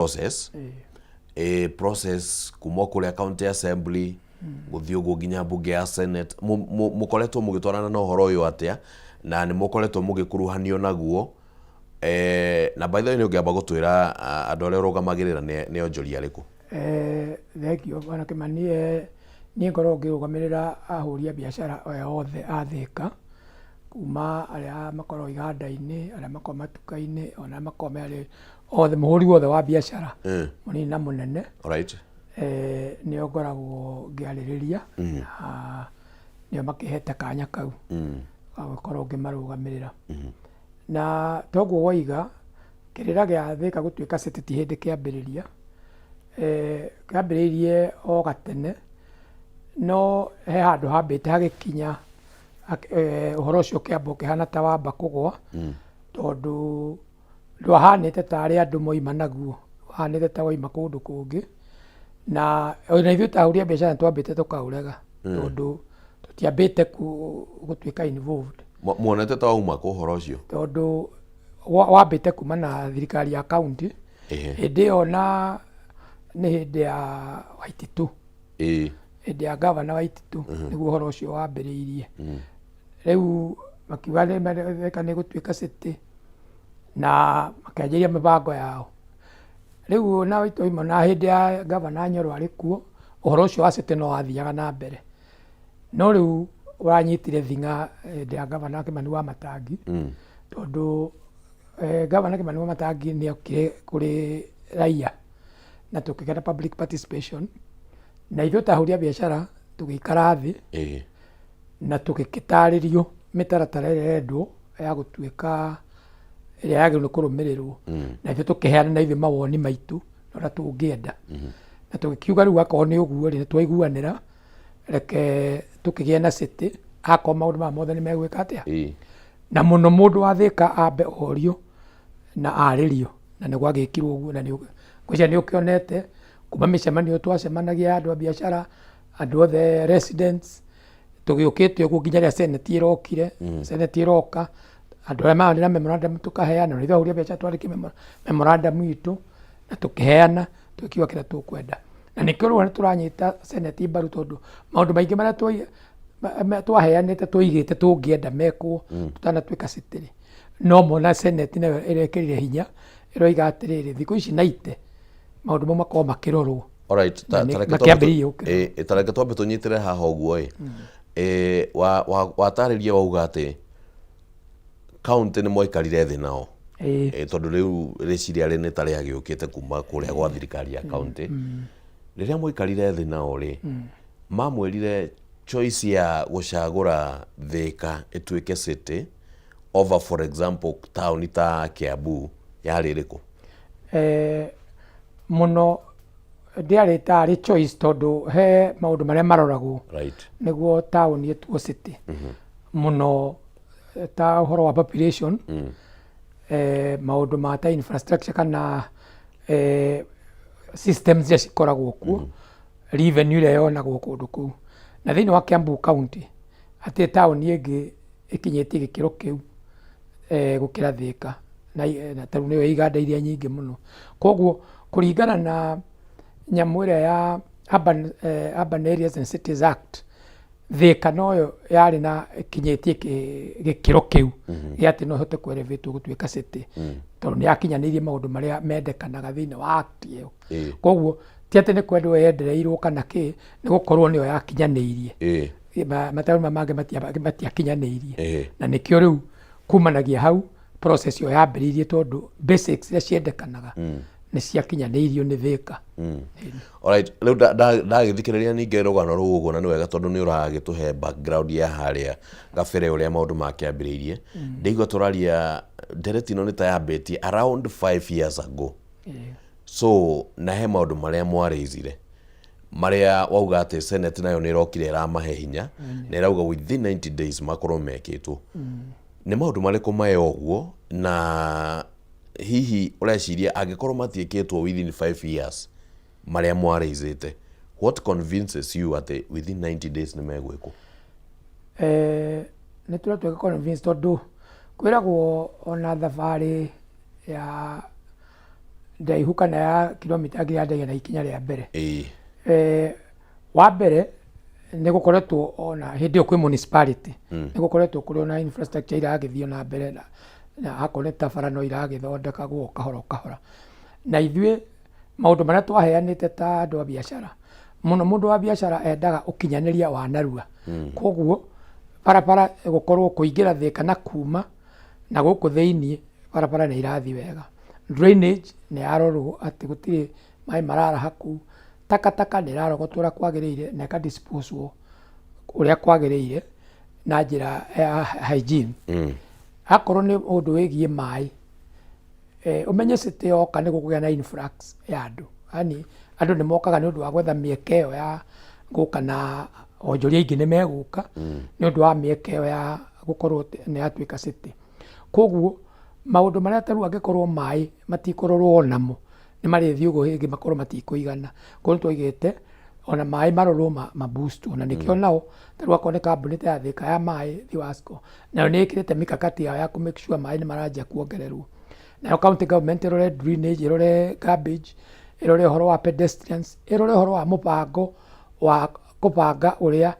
process process kuma kule county assembly guthii uguo nginya bunge ya senate mukoretwo mugitwarana na uhoro uyu atia na ni mukoretwo mugikuruhanio naguo na by the way ni ungiamba gutwira andu aria urugamagirira ni onjoria ariku thank you bwana Kimani ni ngoro ngirugamirira ahuria biashara othe a Thika kuma aria makoro iganda-ini aria makoro matuka-ini ona makoro ari othe muhuri wothe wa biashara munini na munene alright ni ngoragwo ngiaririria ni makihete kanya kau akorwo ngimarugamirira na toguo waiga kirira gia Thika gutuika city ti hindi kiambiriria kiambiririe o gatene no he handu hambite hagikinya uhoro ucio kiambo kihana ta wamba kugwa tondu ndwahanite ta aria andu moima naguo wahanite ta waima kundu kungi na ona ithuĩ ta ahuria biashara twambite tukaurega tondu tutiambite gutuika involved muonete ta wauma ku uhoro ucio tondu wambite kuma na thirikari ya county hindi ĩyo na nĩ hindi ya Waititu hindi ya governor Waititu niguo uhoro ucio wambĩrĩirie riu makiuga nĩ gutuika city na makianjiria mibango yao riu na Waititu na hindi ya governor Nyoro ari kuo uhoro ucio wa city no wathiaga na mbere no riu uranyitire thinga hindi ya governor Kimani Wamatangi tondu governor Kimani Wamatangi ni okire kuri raia na tukigera public participation na ithuĩ ta ahuria biashara tugikara thi na tugikitaririo mitaratara ĩrĩa yendwo ya gutuika ĩrĩa yagĩrĩirwo kũrũmĩrĩrwo na ithuĩ tukiheana na ithuĩ mawoni maitu na tũngĩenda na tugikiuga rĩu akorwo nĩ ũguo rĩ twaiguanĩra reke tukigie na city akorwo maũndũ maya mothe nĩ megwĩka atĩa na mũno mũndũ wa Thika ambe orio na arĩrio na nĩ gwagĩkirwo ũguo na ngwĩciria nĩ ũkĩonete kuma mĩcemanio twacemanagia andũ a biashara andũ othe residents tũgĩũkĩte ũguo nginya rĩrĩa senate ĩrokire senate ĩroka andũ arĩa marĩ na memorandum tukaheana na ithuĩ ahuria biashara twandĩkie memorandum itũ na tũkĩheana tũkiuga kĩrĩa tũkwenda na nĩkĩo rĩu nĩ tũranyita senate mbaru tondu maũndũ maingĩ marĩa twaheanĩte tũigĩte tũngĩenda mekwo tũtanatuĩka city no mona senate nayo ĩrekĩrire hinya ĩroiga atĩrĩrĩ thikũ ici na ite maũndũ mau makorwo makĩrorwo alright tareke twambe tũnyitĩre haha ũguo watarĩria wauga atĩ county nĩ mwaikarire thĩ nao tondu rĩu rĩciria rĩ nĩ ta rĩagĩũkĩte kuma kũrĩa gwa thirikari ya county rĩrĩa mwaikarire thĩ nao rĩ mamwĩrire choice ya gũcagũra Thika ĩtuĩke city over for example taũni ta Kiambu yarĩ ĩrĩkũ muno ndiarĩ tarĩ choice tondu he maũndũ marĩa maroragwo nĩguo taũni ĩtuo city muno ta ũhoro wa population maũndũ ma ta infrastructure kana systems iria cikoragwo kuo revenue ĩrĩa yonagwo kũndũ kũu na thĩinĩ wa Kiambu county atĩ taũni ĩngĩ ĩkinyĩtie gĩkĩro kĩu gũkĩra Thika na tarĩu nĩyo iganda iria nyingĩ mũno koguo kũringana na nyamũ ĩrĩa ya Urban Areas and Cities Act Thika noyo yarĩ na kinyĩtie gĩkĩro kĩu gĩa atĩ no ĩhote kũelevatwo gũtuĩka city tondũ nĩ yakinyanĩirie maũndũ marĩa mendekanaga thĩinĩ wa act ĩyo koguo ti atĩ nĩ kwendwo yendereirwo kana kĩ nĩ gũkorwo nĩyo yakinyanĩirie mataũni mangĩ matiakinyanĩirie na nĩkĩo rĩu kumanagia hau process ĩyo yambĩrĩirie tondu basics iria ciendekanaga nĩ ciakinyanĩirio nĩ Thika alright rĩu ndagĩthikĩrĩria ningĩ rũgano rũu ũguo na nĩ wega tondũ nĩ ũragĩtũhe background ya harĩa gabere ũrĩa maũndũ makĩambĩrĩirie ndaigua tũraria ndereti ĩno nĩ ta yambĩtie around 5 years ago so na he maũndũ marĩa mwarĩzire marĩa wauga atĩ senate nayo nĩ ĩrokire ĩramahe hinya na ĩrauga within 90 days makorwo mekĩtwo nĩ maũndũ marĩkũ maya ũguo na hihi ũreciria angĩkorwo matiĩkĩtwo within 5 years marĩa mwarĩzĩte what convinces you atĩ within 90 days nĩ megwĩkwo nĩ tũratuĩka convinced tondu kwĩragwo ona thabarĩ ya ndaihu kana ya kilomita ngiri ndege na ikinya rĩa mbere. Wa mbere nĩ gũkoretwo ona hĩndĩ ĩyo kwĩ municipality nĩ gũkoretwo kũrĩ ona infrastructure iragĩthio na mbere na hakorwo ta bara no iragĩthondekagwo kahora kahora, na ithuĩ maũndũ marĩa twaheanĩte ta andũ a biacara mũno, mũndũ wa biacara endaga ũkinyanĩria wa narua. Koguo barabara gũkorwo kũingĩra Thĩka na kuma na gũkũ thĩinĩ barabara nĩ irathi wega, drainage nĩ yarorwo atĩ gũtirĩ maĩ mararaha kũu, takataka nĩ ĩrarogotwo ũrĩa kwagĩrĩire na ĩkadispose ũrĩa kwagĩrĩire na njĩra ya hygiene. Akorwo nĩ ũndũ wĩgiĩ maĩ, ũmenye city yoka nĩ gũkũgĩa na influx ya andũ, yani andũ nĩ mokaga nĩ ũndũ wa gwetha mĩeke ĩyo ya gũka na onjoria ingĩ nĩ megũka nĩ ũndũ wa mĩeke ĩyo ya gũkorwo nĩ yatuĩka city. Koguo maũndũ marĩa tarĩu angĩkorwo maĩ matikororwo namo nĩ marĩthiĩ ũguo hĩngĩ makorwo matikũigana. Koguo nĩ twaigĩte ona maĩ marorwo maboost, na nĩkĩo nao tarĩu akorwo nĩ kambuni ta ya Thĩka ya maĩ Thiwasco nayo nĩ ĩkĩrĩte mikakati yao ya kũ make sure maĩ nĩ maranjia kuongererwo. Nayo county government ĩrore drainage, ĩrore garbage, ĩrore ũhoro wa pedestrians, ĩrore ũhoro wa mũbango wa kũbanga ũrĩa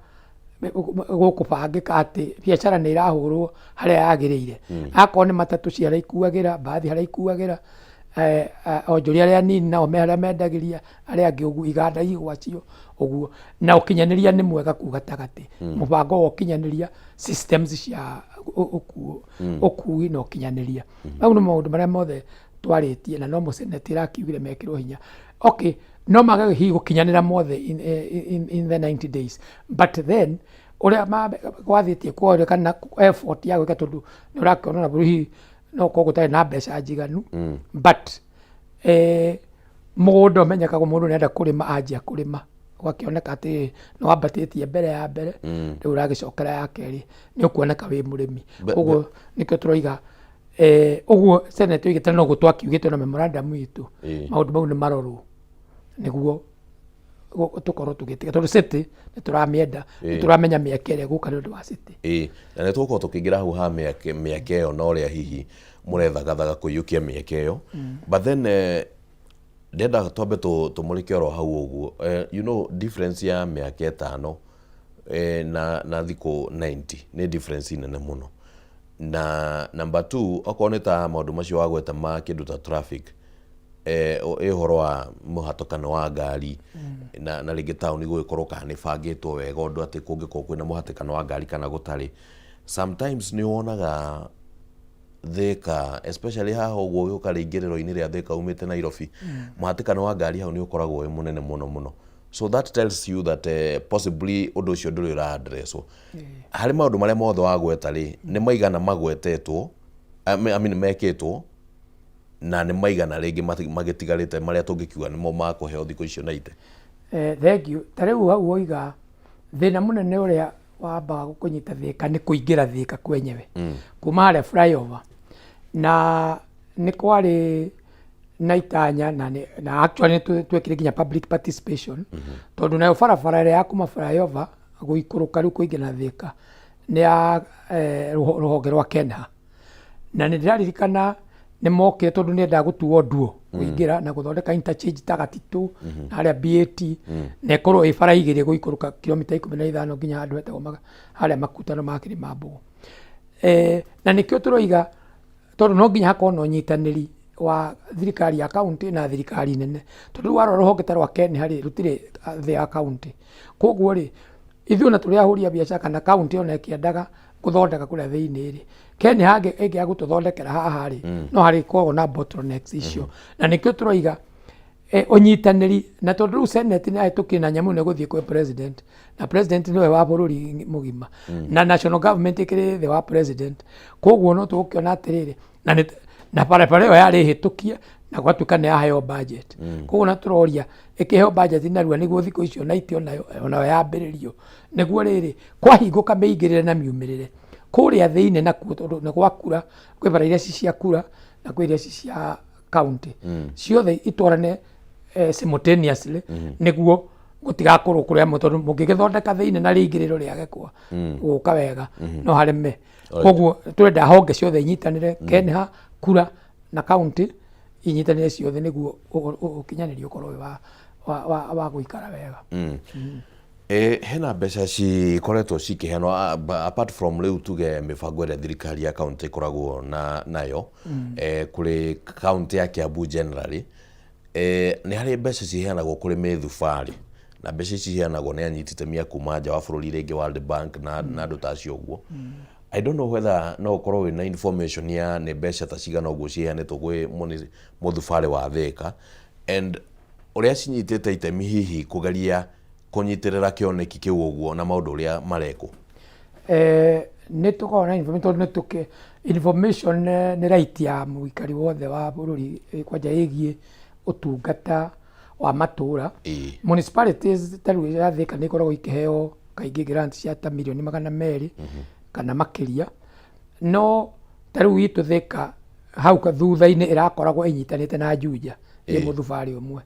gũkũbangĩka atĩ biacara nĩ irahũrwo harĩa yagĩrĩire. Akorwo nĩ matatũ ciarĩa ikuagĩra, mbathi harĩa ikuagĩra, onjoria arĩa nini nao me harĩa mendagĩria, arĩa angĩ ũguo, iganda igwacio ũguo, na ũkinyanĩria nĩ mwega kũu gatagatĩ. Mũbango wa ũkinyanĩria, systems cia ũkui na ũkinyanĩria, mau nĩ maũndũ marĩa mothe twarĩtie na no senate ĩrakiugire mekĩrwo hinya. Okay, no mage hihi gũkinyanĩra mothe in the 90 days, but then ũrĩa gwathĩtie kuonekana effort ya gwĩka, tondũ nĩ ũrakĩona bũrũri hihi no gũkorwo gũtarĩ na mbeca njiganu, but mũgũnda ũmenyekaga mũndũ nĩenda kũrĩma anjia kũrĩma, ũgakĩoneka atĩ nĩ wambatĩtie mbere ya mbere, rĩu ũragĩcokera ya kerĩ nĩ ũkuoneka wĩ mũrĩmi. Ũguo nĩkĩo tũroiga ũguo senate oigĩte no gũtwa kiugĩte na memorandum itũ, maũndũ mau nĩ marorwo nĩguo tũkorwo tũgĩtĩka, tondũ city nĩ tũramĩenda, nĩ tũramenya mĩeke ĩrĩa gũka nĩ ũndũ wa city. Na nĩ tũgũkorwo tũkĩingĩra hau ha mĩeke ĩyo na ũrĩa hihi mũrethagathaga kũiyũkia mĩeke ĩyo, but then ndenda twambe tũmũrĩke oro hau ũguo, you know difference ya mĩaka 5 na thikũ 90 nĩ difference nene mũno. Na number 2, okorwo nĩ ta maũndũ macio wagweta ma kĩndũ ta traffic, ũhoro wa mũhatũkano wa ngari na rĩngĩ taũni gũgĩkorwo kana nĩ bangĩtwo wega ũndũ atĩ kũngĩkorwo kwĩna mũhatĩkano wa ngari kana gũtarĩ, sometimes nĩ wonaga Thĩka, especially haha ũguo gĩũka rĩingĩrĩro-inĩ rĩa Thĩka umĩte Nairobi, mũhatĩkano wa ngari hau nĩ ũkoragwo wĩ mũnene mũno mũno. So that tells you that possibly ũndũ ũcio ndũrĩ ũra-addresswo. Harĩ maũndũ marĩa mothe wagweta rĩ, nĩ maigana magwetetwo, mekĩtwo, na nĩ maigana rĩngĩ magĩtigarĩte marĩa tũngĩkiuga nĩmo makũheo thikũ icio 90? Thank you. Ta rĩu hau woiga thĩna mũnene ũrĩa wambaga kũnyita Thĩka nĩ kũingĩra Thĩka kwenyewe kuma harĩa flyover, na nĩ kwarĩ na itanya na actually nĩ twekire nginya public participation, tondũ nayo barabara ĩrĩa ya kuma flyover gũikũrũka rĩu kũingĩra Thĩka nĩ ya rũhonge rwa KENHA, na nĩ ndĩraririkana nĩ mokire tondũ nĩ endaga gũtuo nduo kũingĩra na gũthondeka interchange ta Gatitũ na harĩa BAT, na ĩkorwo ĩ bara igĩrĩ gũikũrũka kilomita 15 nginya handũ hetagwo harĩa makutano ma Kĩrĩmambũgũ. Na nĩkĩo tũroiga tondũ no nginya hakorwo na ũnyitanĩri wa thirikari ya kaunti na thirikari nene, tondũ warora rũhonge ta rwa KENHA rĩ rũtirĩ thĩ ya kaunti. Koguo rĩ ithuĩ ona tũrĩ ahũri a biacara kana kaunti ona ĩkĩendaga gũthondeka kũrĩa thĩinĩ rĩ, KENHA ĩngĩaga gũtũthondekera haha rĩ no harĩkoragwo na bottlenecks icio. Na nĩkĩo tũroiga ũnyitanĩri, na tondũ rĩu senate nĩ ahĩtũkire na nyamũ nĩ gũthiĩ kwĩ president, na president nĩwe wa bũrũri mũgima, na national government ĩkĩrĩ thĩ wa president. Koguo no tũgũkĩona atĩrĩrĩ na barabara ĩyo yarĩ hĩtũkie na gwatuĩka nĩ yaheo budget. Koguo na tũroria ĩkĩheo budget narua nĩguo thikũ icio 90 onayo yambĩrĩrio, nĩguo rĩrĩ kwahingũka mĩingĩrĩre na miumĩrĩre kũrĩa thĩinĩ nakuo, tondũ nĩ gwakura kwĩ bara iria ci cia kura na kwĩ iria ci cia county, ciothe itwarane simultaneously nĩguo gũtigakorwo kũrĩa tondũ mũngĩgĩthondeka thĩinĩ na rĩingĩrĩro rĩage kwa gũka wega no hareme. Koguo tũrenda honge ciothe inyitanĩre, KENHA, kura na county inyitanire ciothe niguo ukinyanĩria ũkorwo wa gũikara wega. Hena mbeca cikoretwo cikĩheanwo apart from rĩu tuge mĩbango ĩrĩa thirikari ya kaunti ĩkoragwo nayo kũrĩ kaunti ya Kiambu generally, nĩ harĩ mbeca ciheanagwo kũrĩ mĩthubarĩ, na mbeca ici ciheanagwo nĩ anyiti itemi a kuma nja wa bũrũri rĩngĩ World Bank na andũ ta acio ũguo. I don't know whether no ũkorwo wĩna information ya nĩ mbeca ta cigana ũguo ciheanĩtwo gwĩ mũthubarĩ wa Thika, and ũrĩa cinyitĩte itemi hihi kũgeria kũnyitĩrĩra kĩoneki kĩu ũguo na maũndũ ũrĩa marekwo. Nĩ tũkoragwo na information, information nĩ right ya mũikari wothe wa bũrũri kwanja ĩgiĩ ũtungata wa matũra. Municipalities ta rĩu ya Thika nĩ ikoragwo ikĩheo kaingĩ grant cia ta mirioni 200 kana makĩria, no ta rĩu itũ Thika hau thutha-inĩ ĩrakoragwo ĩnyitanĩte na Juja ĩ mũthubarĩ ũmwe.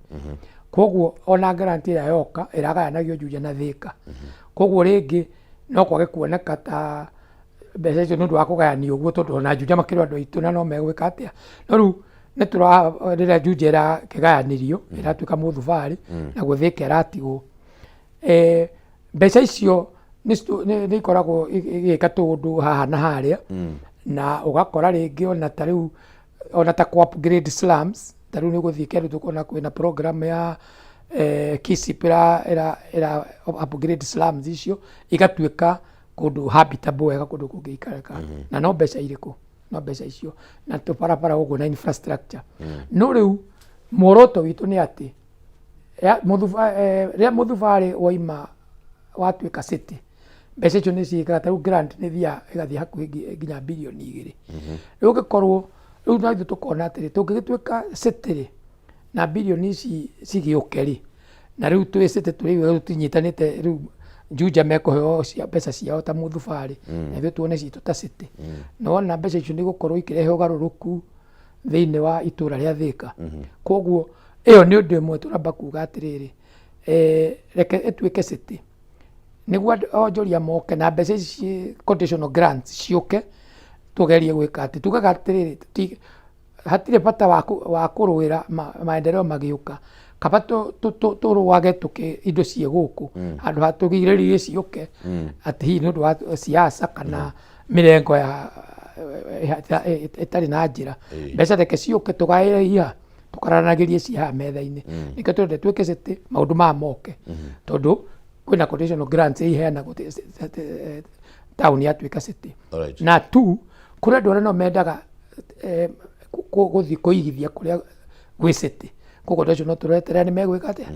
Koguo ona grant ĩrĩa yoka ĩragayanagio Juja na Thika. Koguo rĩngĩ no kwage kuoneka ta mbeca icio nĩ ũndũ wa kũgayanio ũguo, tondũ ona Juja makĩrĩ andũ aitũ na no megwĩka atĩa. No rĩu nĩ rĩrĩa Juja ĩrakĩgayanirio ĩratuĩka mũthubarĩ naguo Thika ĩratigwo. Mbeca icio nĩ ikoragwo igĩka tũndũ haha na harĩa, na ũgakora rĩngĩ ona ta rĩu ona ta ku upgrade slums, ta rĩu nĩ gũthiĩ kĩndũ tũkona kwĩna program ya KISIP ĩra upgrade slums icio igatuĩka kũndũ habitable wega, kũndũ kũngĩikarĩka. Na no mbeca irĩkũ? No mbeca icio na tũbarabara ũguo na infrastructure. No rĩu muoroto witũ nĩ atĩ rĩrĩa mũthubarĩ woima watuĩka city, mbeca icio nĩ ciĩkaga ta rĩu grant nĩ thiaga ĩgathiĩ hakuhĩ nginya bilioni 2. Rĩu ũngĩkorwo rĩu no ithuĩ tũkona atĩrĩ tũngĩgĩtuĩka city na bilioni ici cigĩũke rĩ, na rĩu twĩ city tũrĩ tũnyitanĩte rĩu Juja mekũheo mbeca ciao ta mũthubarĩ, na ithuĩ tuone citũ ta city, na wona mbeca icio nĩ gũkorwo ikĩrehe ũgarũrũku thĩinĩ wa itũra rĩa Thika. Koguo ĩyo nĩ ũndũ ĩmwe tũramba kuga atĩrĩrĩ, reke ĩtuĩke city nĩguo onjoria moke na mbeca ici conditional grants ciũke, tũgerie gwĩka atĩ tugaga atĩrĩrĩ hatirĩ bata wa kũrũĩra maendeleo magĩũka, kaba tũrũage indo ciĩ gũkũ handũ ha tũgirĩrĩrie ciũke atĩ hihi nĩ ũndũ wa siasa kana mĩrengo ya ĩtarĩ na njĩra. Mbeca reke ciũke tũgaĩre tũkaranagĩrie ciĩ haha metha-inĩ, nĩkĩo twende tuĩke city maũndũ maya moke, tondũ kwĩna conditional grants iheanagwo town yatuĩka city. Na tu kũrĩ andũ arĩa no mendaga gũthiĩ kũigithia kũrĩa gwĩ city, koguo acio no tũreterera nĩ megwĩka atĩa,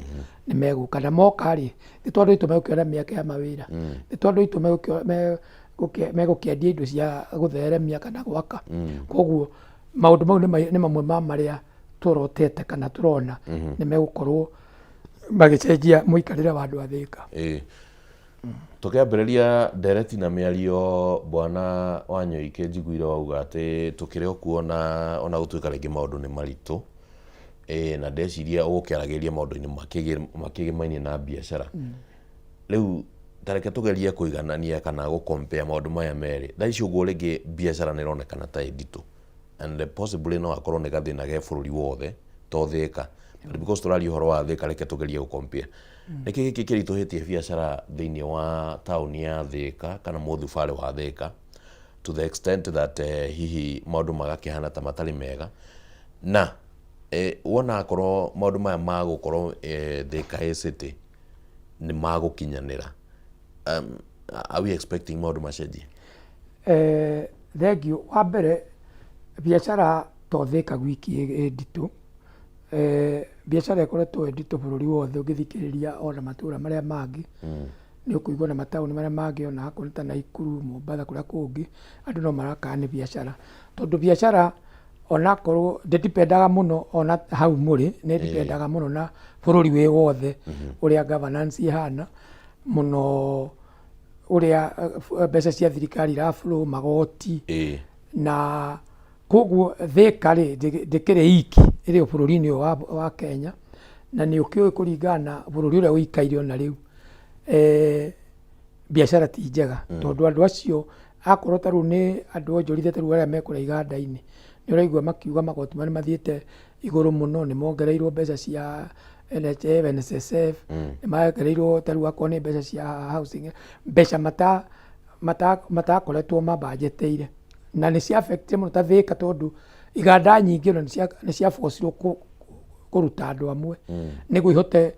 nĩ megũka na moka rĩ, nĩ tondũ itũ megũkĩona mĩeke ya mawĩra, nĩ tondũ itũ megũkĩendia indo cia gũtheremia kana gwaka. Koguo maũndũ mau nĩ mamwe ma marĩa tũrotete kana tũrona nĩ megũkorwo magĩcenjia mũikarĩre wa andũ a Thika. Tũkĩambĩrĩria ndereti na mĩario bwana Wanyoike njiguire wauga atĩ tũkĩrĩ o kuona ona gũtuĩka rĩngĩ maũndũ nĩ maritũ, na ndeciria ũgũkĩaragĩria maũndũ-inĩ makĩgemainie na biacara. Rĩu tareke tũgerie kũiganania kana gũcompare maũndũ maya merĩ. Thaa ici ũguo rĩngĩ biacara nĩ ĩronekana ta nditũ, and possibly no akorwo nĩ gathĩna ge bũrũri wothe to Thika, because tũraria ũhoro wa Thika, reke tũgerie gũcompare. Nĩkĩ gĩkĩ kĩritũhĩtie biacara thĩinĩ wa taũni ya Thika kana mũthubarĩ wa Thika to the extent that hihi maũndũ magakĩhana ta matarĩ mega, na wona akorwo maũndũ maya magũkorwo Thika city nĩ magũkinyanĩra, are we expecting maũndũ macenjie? Thengiũ. Wa mbere biacara to Thika wiki nditũ, biacara ĩkoretwo nditũ bũrũri wothe ũngĩthikĩrĩria ona matũra marĩa mangĩ, nĩ ũkũigua na mataũni marĩa mangĩ ona hakuhĩ ta Naikuru, Mombatha, kũrĩa kũngĩ andũ no marakaga nĩ biacara, tondũ biacara onakorwo ndĩdipendaga mũno ona hau mũrĩ, nĩ ndipendaga mũno na bũrũri wĩ wothe ũrĩa governance ihana mũno, ũrĩa mbeca cia thirikari iraflow, magoti, na koguo Thika rĩ ndĩkĩrĩ iki ĩrĩ bũrũri-inĩ wa Kenya, na nĩ ũkĩũĩ kũringana na bũrũri ũrĩa ũikaire ona rĩu biacara ti njega, tondũ andũ acio akorwo tarĩu nĩ andũ onjorithĩte rĩu arĩa mekũrĩa iganda-inĩ, nĩ ũraigua makiuga magoti marĩa mathiĩte iguru muno ni mongereirwo mbeca cia NHF NSSF ni mongereirwo taru akorwo ni mbeca cia housing mbeca matakoretwo mabanjeteire na ni cia affect muno ta Thika tondu iganda nyingi no ni cia forcirwo kuruta andu amwe niguo ihote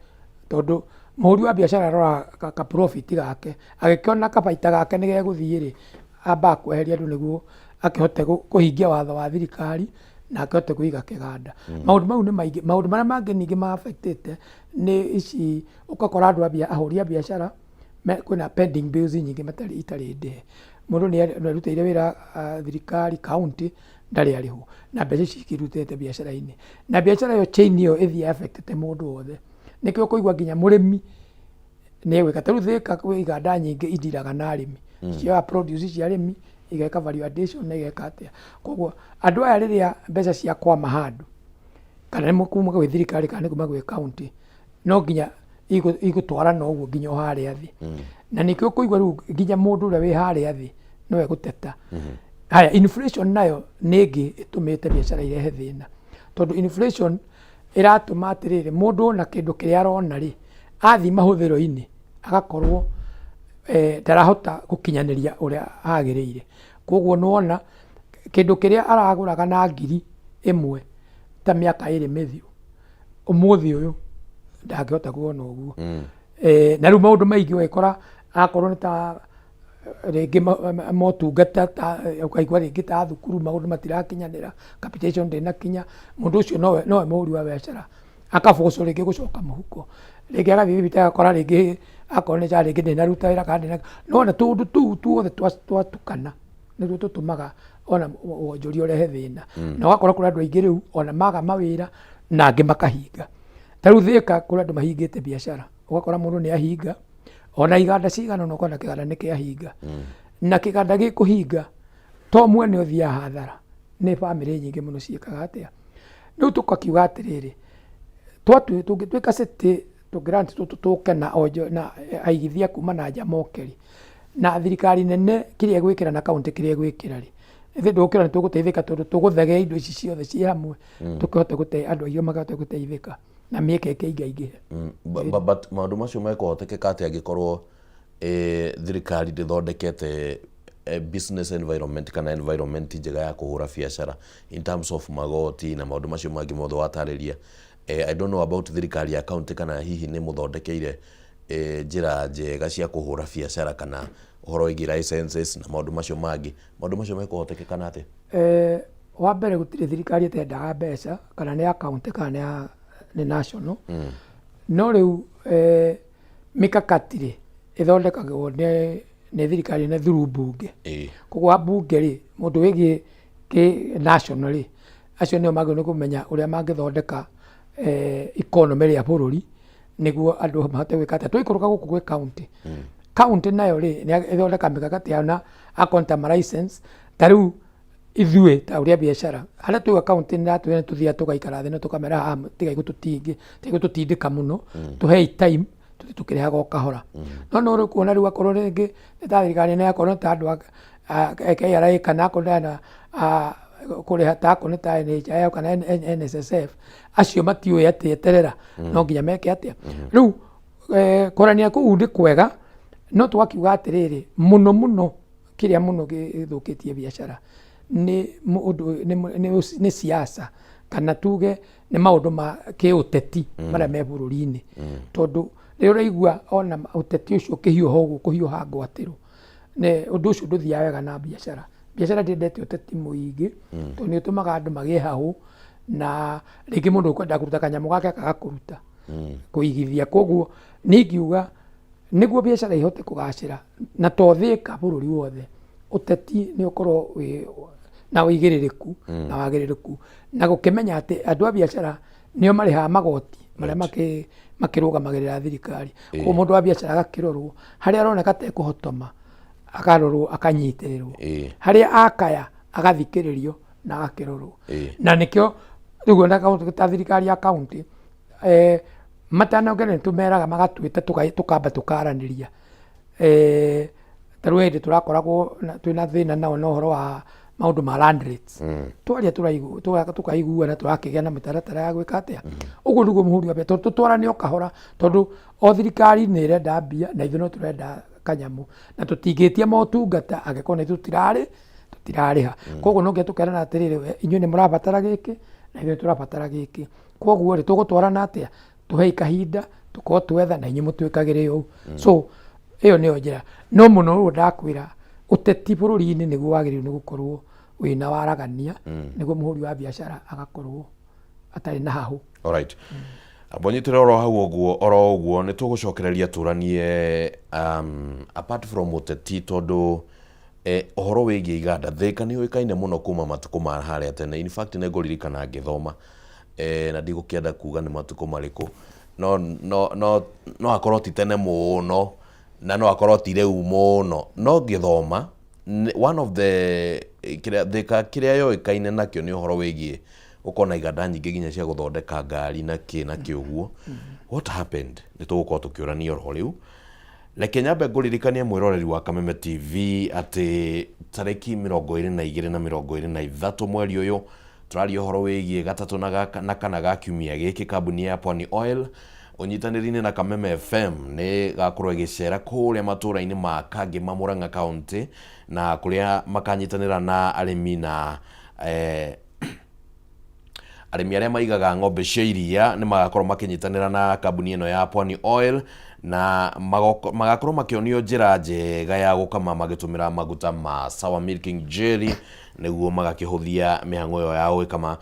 tondu muhuri wa biashara arora ka profit gake agikiona kabaita gake ni geguthiĩ amba kweheria andu niguo akihote kuhingia watho wa thirikari na akihote kuiga kiganda maundu mau ni maingi maundu maria mangi ningi ma affectete ni ici ukakora andu ahuri a biashara kwina pending bills nyingi itari ndehe mundu ni arutire wira thirikari county ndari ariho na mbeca cikirutete biashara-ini na biashara yo chain yo ithi affectete mundu wothe nikio kuigwa nginya murimi ni gwika taru Thika kwi iganda nyingi indiraga na arimi cia produce cia arimi igeka value addition na igeka atia koguo andu aya riria mbeca cia kwama handu kana ni kuma gwi thirikari kana ni kuma gwi county no nginya igutwarana uguo nginya haria thi na nikio kuigwa riu nginya mundu uria wi haria thi no eguteta haya inflation nayo ningi itumite biashara irehe thina tondu inflation iratuma atiriri mundu na kindu kiria arona ri athi mahuthiro-ini agakorwo ndarahota gukinyaniria uria agiriire koguo nuona kindu kiria araguraga na 1,000 ta miaka 2 mithiu umuthi uyu ndangihota kuona uguo na riu maundu maingi wekora akorwo ni ta ringi motungata ukaigua ringi ta thukuru maundu matirakinyanira capitation ndinakinya mundu ucio no muhuri wa biashara akaboco ringi gucoka muhuko ringi agathii bita akora ringi akorwo ni ja ringi ndinaruta wira kana ndina nona tundu tu tuothe twatukana niguo tutumaga ona wonjoria urehe thina na ugakora kuri andu aingi riu ona maga mawira na angi makahinga taru Thika kuri andu mahingite biashara ugakora mundu ni ahinga ona iganda cigana no kona kiganda ni kiahinga na kiganda gikuhinga to mwene uthia hathara ni family nyingi muno ciikaga atia riu tukakiuga atiriri tungituika city grant tutuke na onjo na aigithia kuma na nja mokeri na thirikari nene kiria igwikira na county kiria igwikira ri ithi ndukira ni tuguteithika tondu tuguthegea indo ici ciothe ci hamwe tukihote gute andu aingĩ magahote guteithika na mieke ĩngĩ but maundu macio mekuhotekeka atia angikorwo thirikari ndithondekete business environment kana environment njega ya kuhura biashara in terms of magoti na maundu macio mangi mothe watariria I don't know about thirikari ya county kana hihi ni muthondekeire njira njega cia kuhura biashara kana uhoro wigi licenses na maundu macio mekuhotekeka na atia wa mbere gutire thirikari itendaga mbeca kana ni ya county kana ni national no riu mikakatire ithondekagwo ni thirikari na through bunge koguo bunge ri mundu wigi ki national ri acio nio magĩrĩirwo kumenya uria mangĩthondeka economy ria bururi niguo andu mahote gwika atia twaikũrũka gũkũ gwĩ county nayo ri ni ithondeka mikakati yao na akonta ma license tariu ithuĩ ta uria biashara haria twiga county ni ratwira tuthia tugaikara thĩ na tukamera tiga igututindika muno tuhei time tukirehaga o kahora no uri kuona riu akorwo ringi ni ta thirikari ni akorwo ta andu KRA kana akorwo na kuriha ta akorwo ta NHIF kana NSSF acio matiũĩ atĩ eterera no nginya meke atia riu kũrania kũu ndi kwega no twakiuga atiriri muno kiria muno githukitie biashara ni siasa kana tuge ni maundu ma kiuteti maria me bururi-ini tondu riu raigua ona uteti ucio kihiuha uguo kuhiuha ngwatiru ne undu ucio nduthiaga wega na biashara ndendete uteti muingi tondu ni utumaga andu magie hahu na ringi mundu ukwenda kuruta kanyamu gake agakuruta kuigithia koguo ningiuga niguo biashara ihote kugacira na to Thika bururi wothe uteti ni ukorwo na wigiririku na wagiririku na gukimenya ati andu a biashara nio mariha magoti maria makirũgamagĩrĩra thirikari koguo mundu wa biashara agakirorwo haria aroneka ta ekuhotoma akarorwo akanyitirĩrwo haria akaya agathikĩrĩrio na agakirorwo na nikio riu na ta thirikari ya county matanongere tumeraga magatwita tukamba tukaranĩria taru hindi turakoragwo twina thina nao na uhoro wa maundu ma land rates twaria tukaiguana turakigea na mitaratara ya gwika atia uguo niguo muhuri wa mbere tutwarane o kahora tondu o thirikari ni irenda mbia na ithuĩ no turenda kanyamu na tutingitia motungata angĩkorwo nĩ tutirarĩha koguo no nginya tukerana atĩrĩrĩ inyuĩ nĩ mũrabatara gĩkĩ na ithuĩ tũrabatara gĩkĩ koguo rĩ tũgũtwarana atĩa tuhei kahinda tukorwo twetha na inyuĩ mũtwĩkagĩre ũũ so ĩyo nĩyo njĩra no mũno ũguo ndakwĩra ũteti bũrũri-inĩ nĩguo wagĩrĩirwo nĩ gũkorwo wĩna waragania nĩguo mũhũri wa biacara agakorwo atarĩ na hahũ. Alright. Abonyitire oro hau ũguo nĩ tũgũcokereria tũranie apart from ũteti tondu ũhoro wĩgiĩ iganda Thĩka nĩ ũĩkaine mũno kuma matukũ ma harĩa tene. In fact nĩ ngũririkana ngĩthoma na ndigũkĩenda kuga nĩ matukũ marĩkũ no akorwo ti tene mũno na no akorwo ti rĩu mũno no ngĩthoma one of the Thĩka kĩrĩa yoĩkaine nakĩo nĩ ũhoro wĩgiĩ uko na iganda nyingĩ nginya cia gũthondeka ngari na kĩũguo. What happened? Nĩ tũgũkorwo tũkĩũrania ũhoro rĩu. Reke nyambe ngũririkanie mwĩroreri wa Kameme TV atĩ tarĩki 22 na 23 mweri ũyũ tũraria ũhoro wĩgiĩ gatatũ na kana ga kiumia gĩkĩ kambuni ya Pwani Oil ũnyitanĩri-inĩ na Kameme FM nĩ gakorwo ĩgĩcera kũrĩa matũũra-inĩ ma Kangema Murang'a County na kũrĩa makanyitanĩra na arĩmi na arĩmi arĩa maigaga ng'ombe cia iria nĩ magakorwo makĩnyitanĩra na kambuni ĩno ya Pwani Oil na magakorwo makĩonio njĩra njega ya gũkama magĩtũmĩra maguta ma sour milking jelly nĩguo magakĩhũthia mĩhang'o ĩyo ya gwĩkama.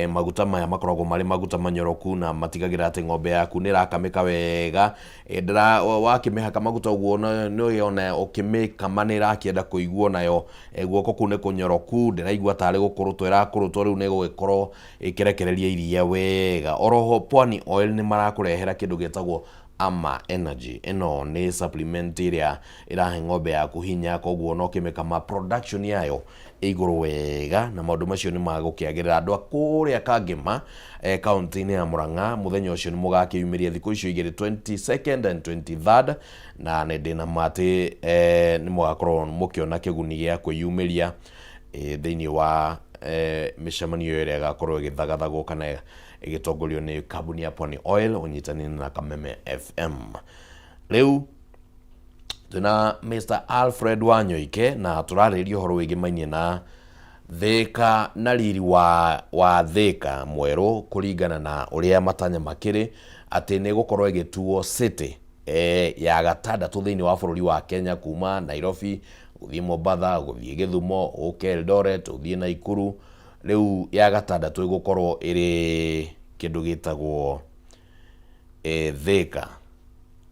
Maguta maya makoragwo marĩ maguta manyoroku na matigagĩra atĩ ng'ombe yaku nĩ ĩrakamĩka wega. Wakĩmĩhaka maguta ũguo nĩ ona ũkĩmĩkama nĩ ĩrakĩenda kũiguo nayo guoko kũu nĩ kũnyoroku ndĩraigua tarĩ gũkũrũtwo ĩrakũrũtwo rĩu nĩ gũgĩkorwo ĩkĩrekereria iria wega. Oroho Pwani Oil nĩ marakũrehera kĩndũ gĩtagwo Ama Energy. Ĩno nĩ supplement ĩrĩa ĩrahe ng'ombe yaku hinya koguo no kĩmĩkama production yayo igũrũ wega na maũndũ macio nĩ magũkĩagĩrĩra andũ a kũrĩa Kangema kaunti-inĩ ya Murang'a. Mũthenya ũcio nĩ mũgakĩyumĩria thikũ icio igĩrĩ 22nd and 23rd na nĩ ndĩna matĩ nĩ mũgakorwo mũkĩona kĩguni gĩa kwĩyumĩria thĩinĩ wa mĩcemanio ĩrĩa ĩgakorwo ĩgĩthagathagwo kana ĩgĩtongorio nĩ kambuni ya Pwani Oil ũnyitanĩri na Kameme FM. Rĩu twĩna Mr. Alfred Wanyoike na tũrarĩrĩria ũhoro wĩgiĩ mainie na Thĩka na riri wa Thĩka mwerũ kũringana na ũrĩa matanya makĩrĩ atĩ nĩ gũkorwo ĩgĩtuo city ya gatandatũ thĩinĩ wa bũrũri wa Kenya kuma Nairobi gũthiĩ Mombatha gũthiĩ Gĩthumo ũke Eldoret ũthiĩ Naikuru. Rĩu ya gatandatũ ĩgũkorwo ĩrĩ kĩndũ gĩtagwo Thĩka.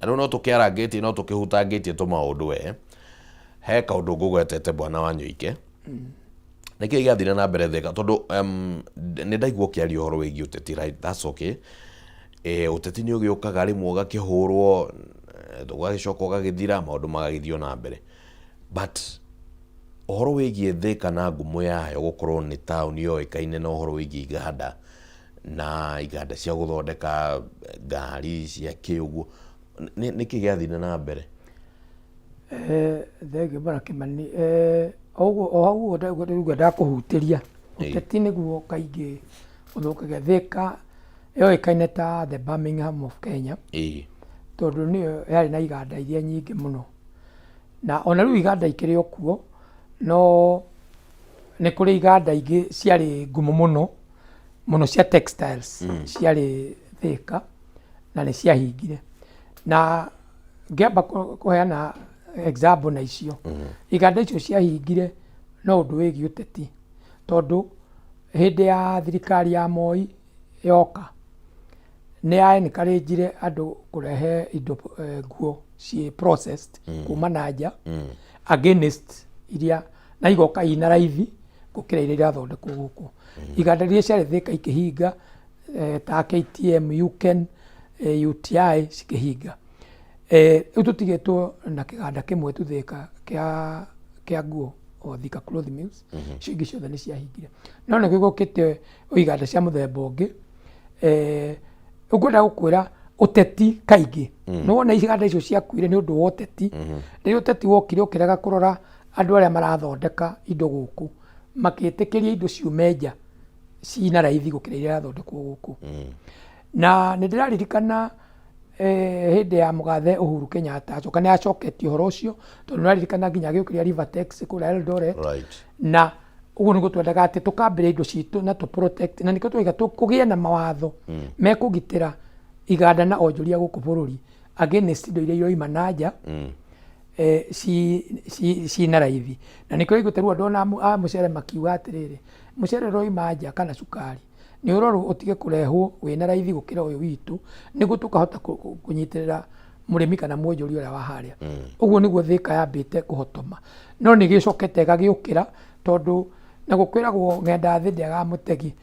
Rĩu no tũkĩarangĩtie no tũkĩhutangĩtie tũmaũndũ he kaũndũ ngũgwetete Bwana Wanyoike nĩkĩĩ gĩathire na mbere Thĩka tondũ nĩ ndaigua ũkĩaria ũhoro wĩgiĩ ũteti, right? That's okay. Ũteti nĩ ũgĩũkaga rĩmwe ũgakĩhũrwo ũgagĩcoka ũgagĩthira maũndũ magagĩthio na mbere, but ũhoro wĩgiĩ Thĩka na ngumo yayo gũkorwo nĩ taũni yoĩkaine na ũhoro wĩgiĩ iganda na iganda cia gũthondeka ngari cia kĩũguo nĩkĩĩ gĩathire na mbere? Thengio Bwana Kimani, o hau ũguo ndakũhutĩria ũteti nĩguo kaingĩ ũthũkagia. Thĩka yoĩkaine ta the Birmingham of Kenya tondũ nĩyo yarĩ na iganda iria nyingĩ mũno na ona rĩu iganda ikĩrĩ o kuo no nĩ kũrĩ iganda ingĩ ciarĩ ngumo mũno cia textiles ciarĩ Thĩka na nĩ ciahingire. Na ngĩamba kũheana example na icio iganda icio ciahingire no ũndũ wĩgiĩ ũteti tondũ hĩndĩ ya thirikari ya Moi yoka nĩ ya encourage andũ kũrehe indo nguo ciĩ processed kuma na nja against iria na igoka ina raithi gũkĩra iria irathondekwo gũkũ. Iganda iria ciarĩ Thĩka ikĩhinga ta KTM, Yuken, UTI cikĩhinga. Rĩu tũtigĩtwo na kĩganda kĩmwe tu Thĩka kĩa nguo o Thika Cloth Mills, icio ingĩ ciothe nĩ ciahingire. No nĩ gũgũkĩte iganda cia mũthemba ũngĩ ũkwenda gũkwĩra ũteti kaingĩ no wona iganda icio ciakuire nĩ ũndũ wa ũteti. Rĩrĩa ũteti wokire ũkĩrega kũrora andũ arĩa marathondeka indo gũkũ makĩtĩkĩria indo ciume nja cina raithi gũkĩra iria irathondekwo gũkũ. Na nĩ ndĩraririkana hĩndĩ ya mũgathe Uhuru Kenyatta acoka nĩ acoketie ũhoro ũcio, tondũ nĩraririkana nginya agĩũkĩria Rivertex kũrĩa Eldoret, na ũguo nĩguo twendaga atĩ tũkambĩrĩria indo citũ na tũ protect, na nĩkĩo twaiga kũgĩe na mawatho mekũgitĩra iganda na onjoria gũkũ bũrũri against indo iria iroima na nja ciina raithi. Na nĩkĩo rĩu tarĩu andũ a mũcere makiuga atĩrĩrĩ, mũcere ũroima nja kana cukari nĩ ũrorwo ũtige kũrehwo wĩna raithi gũkĩra ũyũ witũ, nĩguo tũkahota kũnyitĩrĩra mũrĩmi kana mwonjoria ũrĩa wa harĩa. Ũguo nĩguo Thika yambĩte kũhotoma, no nĩ gĩcokete gagĩũkĩra, tondũ na gũkwĩragwo ng'enda thĩ ndĩagaga mũtegi.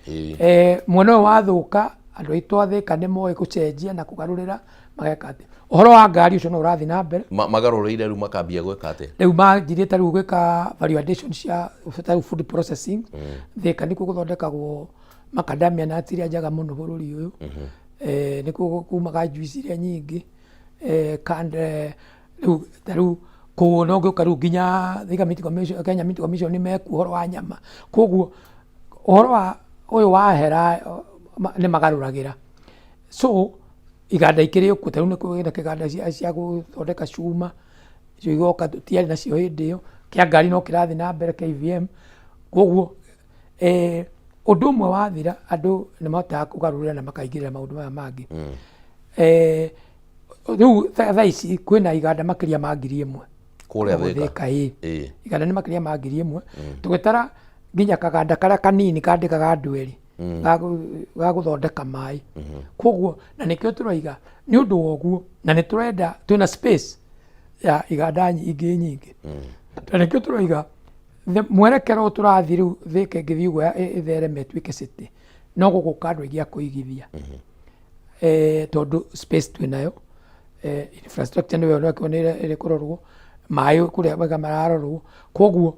Mwena ũyũ wathũka, andũ aitũ a Thika nĩ moĩ gũcenjia na kũgarũrĩra, mageka atĩ ũhoro wa ngari ũcio no ũrathiĩ na mbere. Magarũrĩire rĩu makambia gwĩka atĩa? Rĩu manjirĩte rĩu gwĩka value addition cia food processing. Thika nĩkuo gũthondekagwo macadamia nuts iria njega mũno bũrũri ũyũ. Nĩkuo kumaga juice iria nyingĩ. Rĩu kũu no gĩũka rĩu nginya Thika Meat Commission, Kenya Meat Commission nĩ meku ũhoro wa nyama. Koguo ũhoro wa ũyũ wahera nĩ magarũragĩra. So iganda ikĩrĩ ũkuo, tarĩu nĩ kwĩna kĩganda cia gũthondeka cuma, icio igoka tũtiarĩ nacio hĩndĩ ĩyo, kĩa ngari no kĩrathiĩ na mbere KVM. Koguo ũndũ ũmwe wathira, andũ nĩ mahotaga kũgarũrĩra na makaingĩrĩra maũndũ maya mangĩ. Rĩu thaa ici kwĩna iganda makĩria ma 1,000 kũrĩa Thika. Iganda nĩ makĩria ma 1,000, tũgĩtara nginya kaganda karĩa kanini kandĩkaga andũ erĩ ga gũthondeka maĩ. Koguo na nĩkĩo tũroiga nĩ ũndũ wa ũguo, na nĩ tũrenda twĩna space ya iganda ingĩ nyingĩ, na nĩkĩo tũroiga mwerekero tũrathiĩ rĩu Thika ĩngĩthiĩ ũguo ĩthereme ĩtuĩke city, no gũgũka andũ aingĩ a kũigithia, tondũ space twĩnayo, infrastructure nĩyo ĩrĩ kũrorwo, maĩ kũrĩa wega mararorwo. Koguo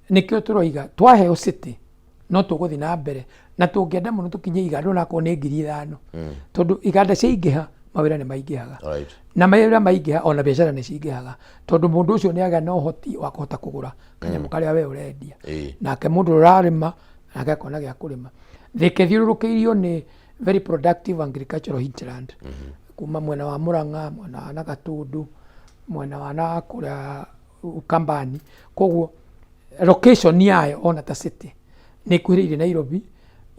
nĩkĩo tũroiga twaheo city no tũgũthiĩ na mbere, na tũngĩenda mũno tũkinye iganda onakorwo nĩ 5,000, tondũ iganda ciaingĩha mawĩra nĩ maingĩhaga, na mawĩra maingĩha ona biacara nĩ cingĩhaga, tondũ mũndũ ũcio nĩ agĩa na ũhoti wa kũhota kũgũra kanyamũ karĩa we ũrendia, nake mũndũ ũrarĩma nake akona gĩa kũrĩma. Thika ĩthiũrũrũkĩirio nĩ very productive agricultural hinterland, kuma mwena wa Murang'a, mwena wa Gatundu, mwena wa nakũrĩa Ukambani. Koguo location yayo ona ta city nĩ ĩkuhĩrĩirie Nairobi,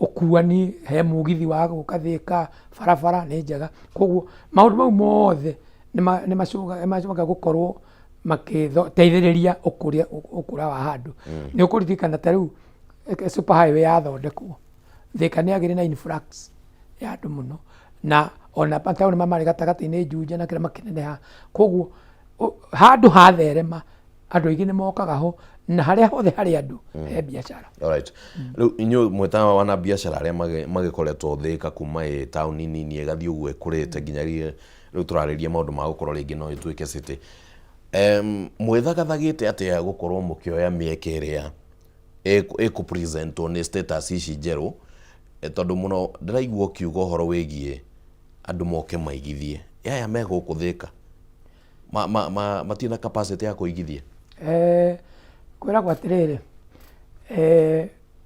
ũkuani he mugithi wa gũka Thika, barabara nĩ njega. Koguo maũndũ mau mothe nĩ macokaga gũkorwo makĩteithĩrĩria ũkũria wa handũ. Nĩ ũkũririkana ta rĩu super highway yathondekwo, Thika nĩ agĩrĩ na influx ya andũ mũno, na ona mataũni marĩ gatagatĩ-inĩ Juja na kĩrĩma kĩneneha. Koguo handũ hatherema andũ aingĩ nĩ mokaga ho, na harĩa hothe harĩ andũ he biacara. Alright. Rĩu inyuĩ mwĩta wana biacara arĩa magĩkoretwo Thika kuma taũni nini ĩgathiĩ ũguo ĩkũrĩte nginya rĩu tũrarĩria maũndũ ma gũkorwo rĩngĩ no ĩtuĩke city. Mwĩthagathagĩte atĩa gũkorwo mũkĩoya mĩeke ĩrĩa ĩkũpresentwo nĩ status ici njerũ, tondũ mũno ndĩraigua ũkiuga ũhoro wĩgiĩ andũ moke maigithie, yaya me gũkũ Thika matina capacity ya kũigithia? Kwĩragwo atĩrĩrĩ,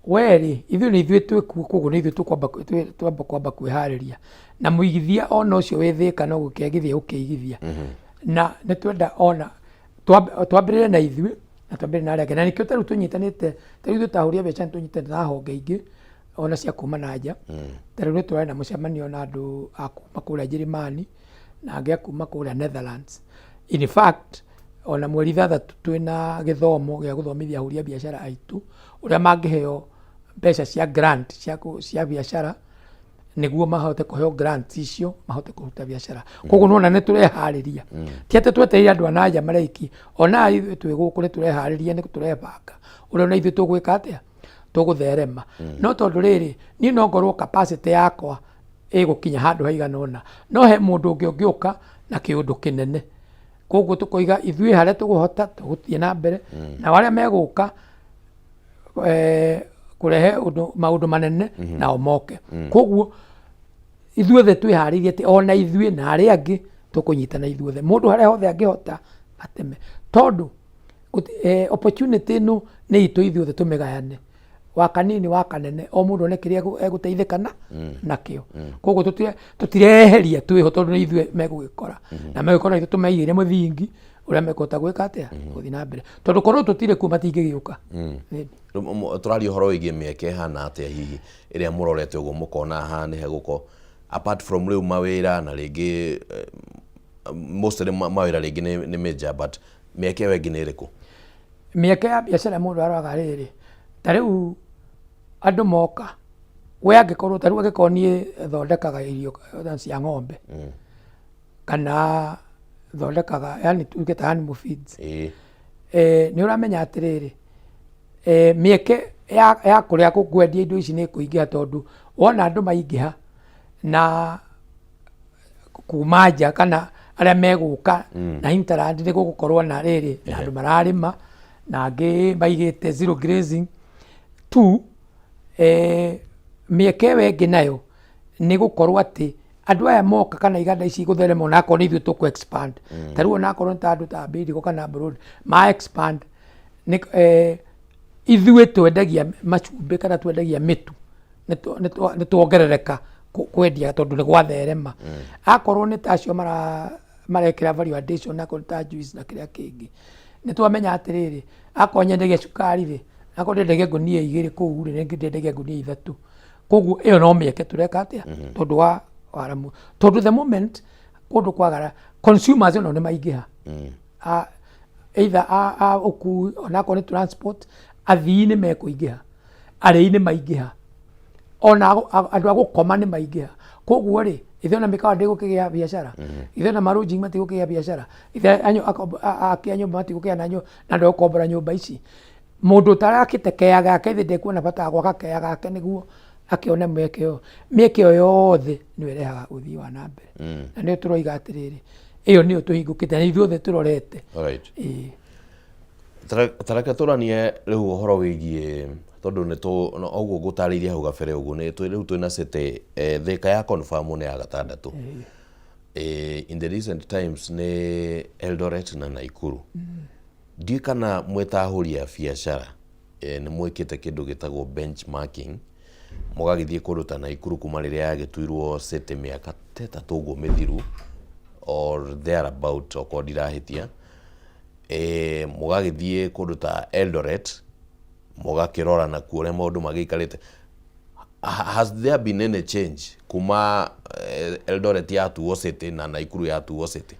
werĩ ithuĩ nĩ ithuĩ twĩkuo, koguo nĩ ithuĩ twamba kwĩharĩria, na mũigithia ona ũcio wĩ Thika no gũkĩagithia gũkĩigithia, na nĩ twenda ona twambĩrĩre na ithuĩ na twambĩrĩre na arĩa angĩ, na nĩkĩo tarĩu tũnyitanĩte, tarĩu ithuĩ ta ahũri a biacara nĩ tũnyitanĩte na honge ingĩ ona cia kuma na nja. Tarĩu nĩ tũrarĩ na mũcemanio na andũ a kuma kũrĩa Njĩrĩmani na angĩ a kuma kũrĩa Netherlands. In fact ona mweri 3 twĩna gĩthomo gĩa gũthomithia ahũri a biacara aitũ ũrĩa mangĩheo mbeca cia grant cia biacara, nĩguo mahote kũheo grant icio mahote kũruta biacara. Koguo nona nĩ tũreharĩria, ti atĩ twetereire andũ a nanja mareiki, ona ithuĩ twĩ gũkũ nĩ tũreharĩria, nĩ tũrebanga ũrĩa ona ithuĩ tũgwĩka atĩa, tũgũtherema. No tondũ rĩrĩ niĩ no ngorwo capacity yakwa ĩgũkinya handũ haigana ũna, no he mũndũ ũngĩ ũngĩũka na kĩũndũ kĩnene. Koguo tũkoiga ithuĩ harĩa tũgũhota tũgũthiĩ na mbere, na arĩa megũka kũrehe maũndũ manene nao moke. Koguo ithuothe twĩharĩirie atĩ ona ithuĩ na arĩa angĩ tũkũnyitana ithuothe, mũndũ harĩa hothe angĩhota ateme, tondũ opportunity ĩno nĩ itũ ithuothe tũmĩgayane. wa kanini wa kanene o mundu ne kiria eguteithikana nakio koguo tutireheria twiho tondu ni ithue megugikora na megukora ithu tumeigire muthingi uria mekota gwika atia guthi na mbere tondu korwo tutire ku matingigiuka turari horo wigie mieke hana atia hihi iria murorete uguo mukona hana heguko apart from riu mawira na ringi most of them mawira ringi ni major but mieke wengi ni riku mieke ya biacara mundu araga riri tariu andu moka we angikorwo tariu angikonie thondekaga irio cia ng'ombe kana thondekaga yani tuketa animal feeds ni uramenya atiriri mieke ya kuria kwendia indo ici ni kuingiha tondu wona andu maingiha na kumanja kana aria meguka na hinterland ni gugukorwo na riri andu mararima na angi maigite zero grazing tu mieke wengi nayo ni gukorwo ati andu aya moka kana iganda ici gutherema na akoni ithu tuku expand tariu na akoni ta andu ta Bidco kana Broad ma expand ni ithuĩ twendagia macumbi kana twendagia mitu ni tuongerereka kwendia tondu ni gwatherema akorwo ni tacio marekira value addition na konta juice na kiria kingi ni twamenya atiriri akonyendagia cukari ri akonyendagia gunia 2 kuu ri ngendagia gunia 3 koguo iyo no mieke tureka atia tondu wa waramu tondu the moment kundu kwagara consumers no ni maingiha either ukui ona ko ni transport athii ni mekuingiha arei ni maingiha ona andu agukoma ni maingiha koguo ri ithe ona mikawa ndigukigia biashara ithe na marunji matigukigia biashara ithe akia nyumba matigukigia na ndo kombora nyumba ici mundu tarakite keaga akithe ndekuona bata gwaka keaga ake niguo akiona mieke yothe ni irehaga uthii wa na mbere na ni turoiga atiriri iyo ni tuhingukite na ithuothe turorete taraka turanie riu horo wigie tondu ni tu oguo gutariria hau gabere uguo ni riu twina city thika ya confirm ni ya 6 in the recent times ni Eldoret na Naikuru ndi kana mwetahuri ya biacara ni mwikite kindu gitagwo benchmarking mugagithie kundu ta Naikuru kuma riria yagituirwo city miaka 3 uguo mithiru or thereabout oko ndirahitia mugagithie kundu ta Eldoret mugakirora na kuoria maundu magikarite has there been any change kuma Eldoret ya tuo city na Naikuru ya tuo city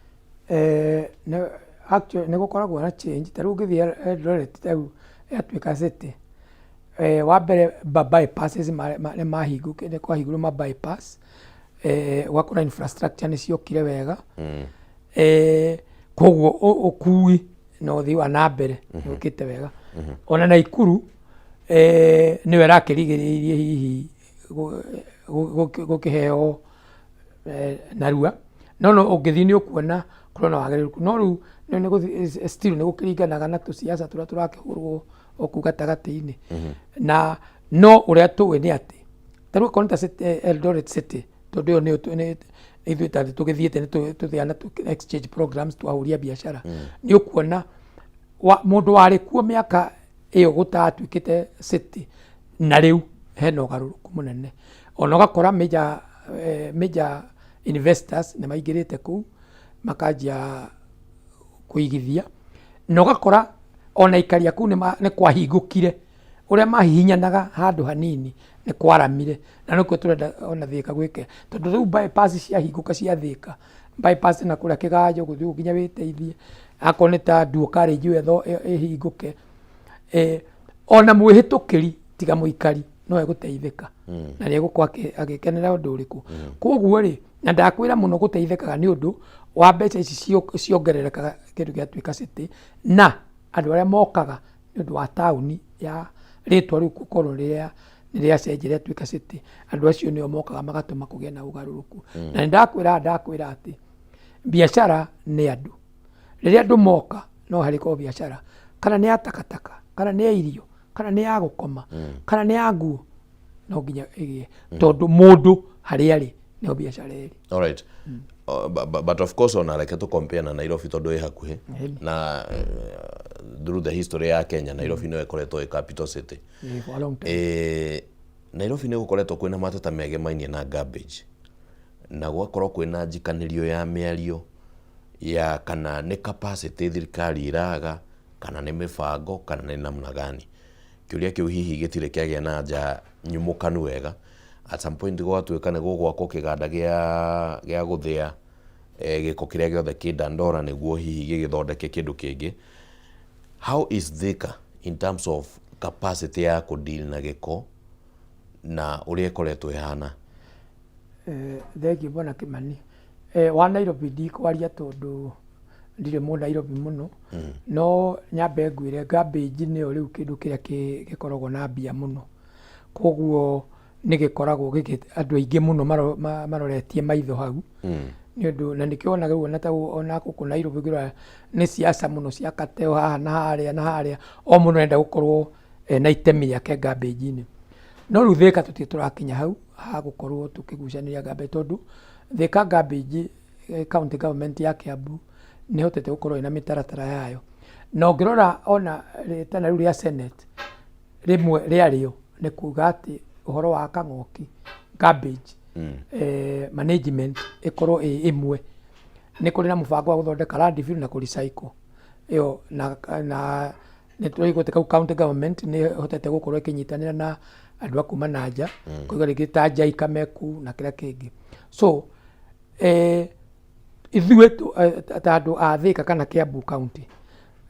actually nego koragwo na change tariu ngithie Eldoret tariu yatuika city wa mbere bypasses ni mahinguke ni kwahingurwo ma bypass wakora infrastructure ni ciokire wega koguo ukui no uthii wa na mbere ukite wega ona Naikuru ni wera kirigiririe hihi gukiheo narua no ungithii ni ukuona kurona wagiriruku no riu ni still ni gukiringanaga na tusiasa turia turakihurwo oku gatagati-ini na no uria tuwe ni ati tariu konta Eldoret city tondu ni ithuĩ tathi tugithiĩte nĩ tuthiana exchange programs twahuria biashara ni ukuona mundu wari kuo miaka iyo gutatuikite city na riu hena ugaruruku munene ona ugakora major investors ni maingirite kuu makanjia kuigithia na ugakora ona ikaria kuu ni kwahingukire uria mahihinyanaga handu hanini ni kwaramire na nikuo turenda ona Thika gwike tondu riu bypass ciahinguka cia Thika bypass na kuria Kiganjo guthii uginya witeithie akoneta duokari juetho ihinguke ona mwihitukiri tiga muikari no eguteithika na ni egukwa agikenera undu uriku koguo ri na ndakwira muno guteithikaga ni undu wa mbeca ici ciongererekaga kindu giatuika city na andu aria mokaga ni undu wa tauni ya ritwa riu kukorwo riria cenjeria tuika city andu acio nio mokaga magatuma kugia na ugaruruku na ndakwira ati biashara ni andu riria andu moka no hariko biashara kana ni atakataka kana ni irio kana ni ya gukoma kana ni ya nguo no nginya igie tondu mundu haria ri no biashara iri all right but of course ona reke to compare na Nairobi tondu ĩ hakuhĩ na through the history ya Kenya Nairobi no ĩkoretwo ĩ capital city. Nairobi nĩ gũkoretwo kwĩna mateta megemainie na garbage na gwakorwo kwĩna njikanĩrio ya mĩario ya kana nĩ capacity thirikari iraga kana nĩ mĩbango kana nĩ namna gani. Kĩũria kĩu hihi gĩtirĩ kĩagĩa na anja nyumũkanu wega. At some point gwatuĩka nĩ gũgwakwo kĩganda gĩa gũthĩa gĩko kĩrĩa gĩothe kĩ Dandora nĩguo hihi gĩgĩthondeke kĩndũ kĩngĩ. How is Thika in terms of capacity ya kũdeal na gĩko na ũrĩa ĩkoretwo ĩhana? Thengiũ Bwana Kimani. Wa Nairobi ndikwaria tondũ ndirĩ mũ Nairobi mũno, no nyambe ngwĩre garbage nĩyo rĩu kĩndũ kĩrĩa gĩkoragwo na mbia mũno, koguo nĩ gĩkoragwo andũ aingĩ mũno maroretie maitho hau nĩ ũndũ na nĩkĩo ona rĩu ona gũkũ Nairobi ngĩrora nĩ siasa mũno cia kateo haha na harĩa o mũno enda gũkorwo na itemi rĩake garbage-inĩ. No rĩu Thika tũtirĩ tũrakinya hau ha gũkorwo tũkĩgucanĩria garbage tondũ Thika garbage county government ya Kiambu nĩ hotete gũkorwo ina mĩtaratara yayo. Na ũngĩrora ona rĩtana rĩu rĩa Senate rĩmwe rĩarĩo nĩ kuga atĩ ũhoro wa Kang'oki garbage management ĩkorwo ĩmwe. Nĩ kũrĩ na mũbango wa gũthondeka landfill na kũrecycle ĩyo na nĩ tũigũte kau county government nĩ hotete gũkorwo ĩkĩnyitanĩra na andũ a kuma na nja kũiga rĩngĩ ta Njai, Kameku na kĩrĩa kĩngĩ. So ithuĩ ta andũ a Thika kana Kiambu county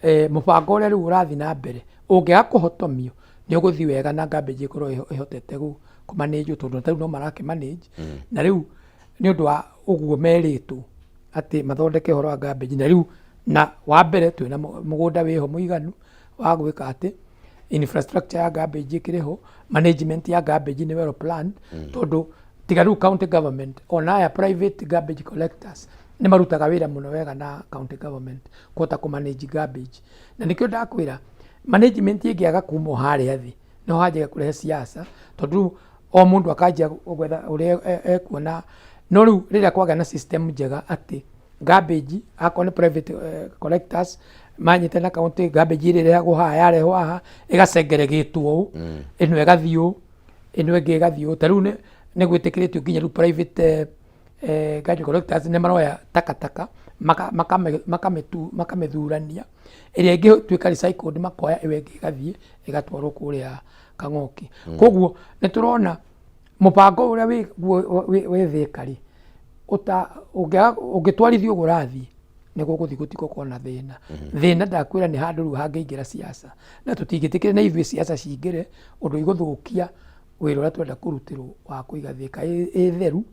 mũbango ũrĩa rĩu ũrathiĩ na mbere ũngĩaga kũhotomio nĩ ũgũthiĩ wega na garbage ĩkorwo ĩhotete kũmanage tondũ rĩu no marakĩmanage na rĩu nĩ ũndũ wa ũguo merĩtwo atĩ mathondeke ũhoro wa garbage na rĩu na wa mbere twĩna mũgũnda wĩho mũiganu wa gwĩka atĩ infrastructure ya garbage ĩkĩrĩho, management ya garbage nĩ well planned tondũ tiga rĩu county government ona aya private garbage collectors nĩ marutaga wĩra mũno wega na county government kũhota kũmanage garbage. Na nĩkĩo ndakwĩra management ĩngĩaga kuma harĩa thĩ no hanjĩga kũrehe siasa tondũ o mũndũ akanjia gwetha ũrĩa ekuona. No rĩu rĩrĩa kwagĩa na system njega atĩ garbage akorwo nĩ private collectors manyite na county garbage ĩrehagwo haha yarehwo haha ĩgacengeregĩtwo ũũ ĩno ĩgathiĩ ũũ ĩno ĩngĩ ĩgathiĩ ũũ. Ta rĩu nĩ gwĩtĩkĩrĩtio nginya rĩu private garbage collectors nĩ maroya takataka makamĩthurania ĩrĩa ĩngĩtuĩka recycled makoya ĩyo ĩngĩ ĩgathiĩ ĩgatwarwo kũrĩa Kang'oki. Koguo nĩ tũrona mũbango ũrĩa wĩ Thika rĩ ũngĩtwarithio ũguo ũrathiĩ nĩ gũgũthiĩ gũtigũkorwo na thĩna. Thĩna ndakwĩra nĩ handũ rĩu hangĩingĩra siasa na tũtingĩtĩkĩra na ithuĩ siasa cingĩre ũndũ igũthũkia wĩra ũrĩa twenda kũrutĩrwo wa kũiga Thika ĩ theru.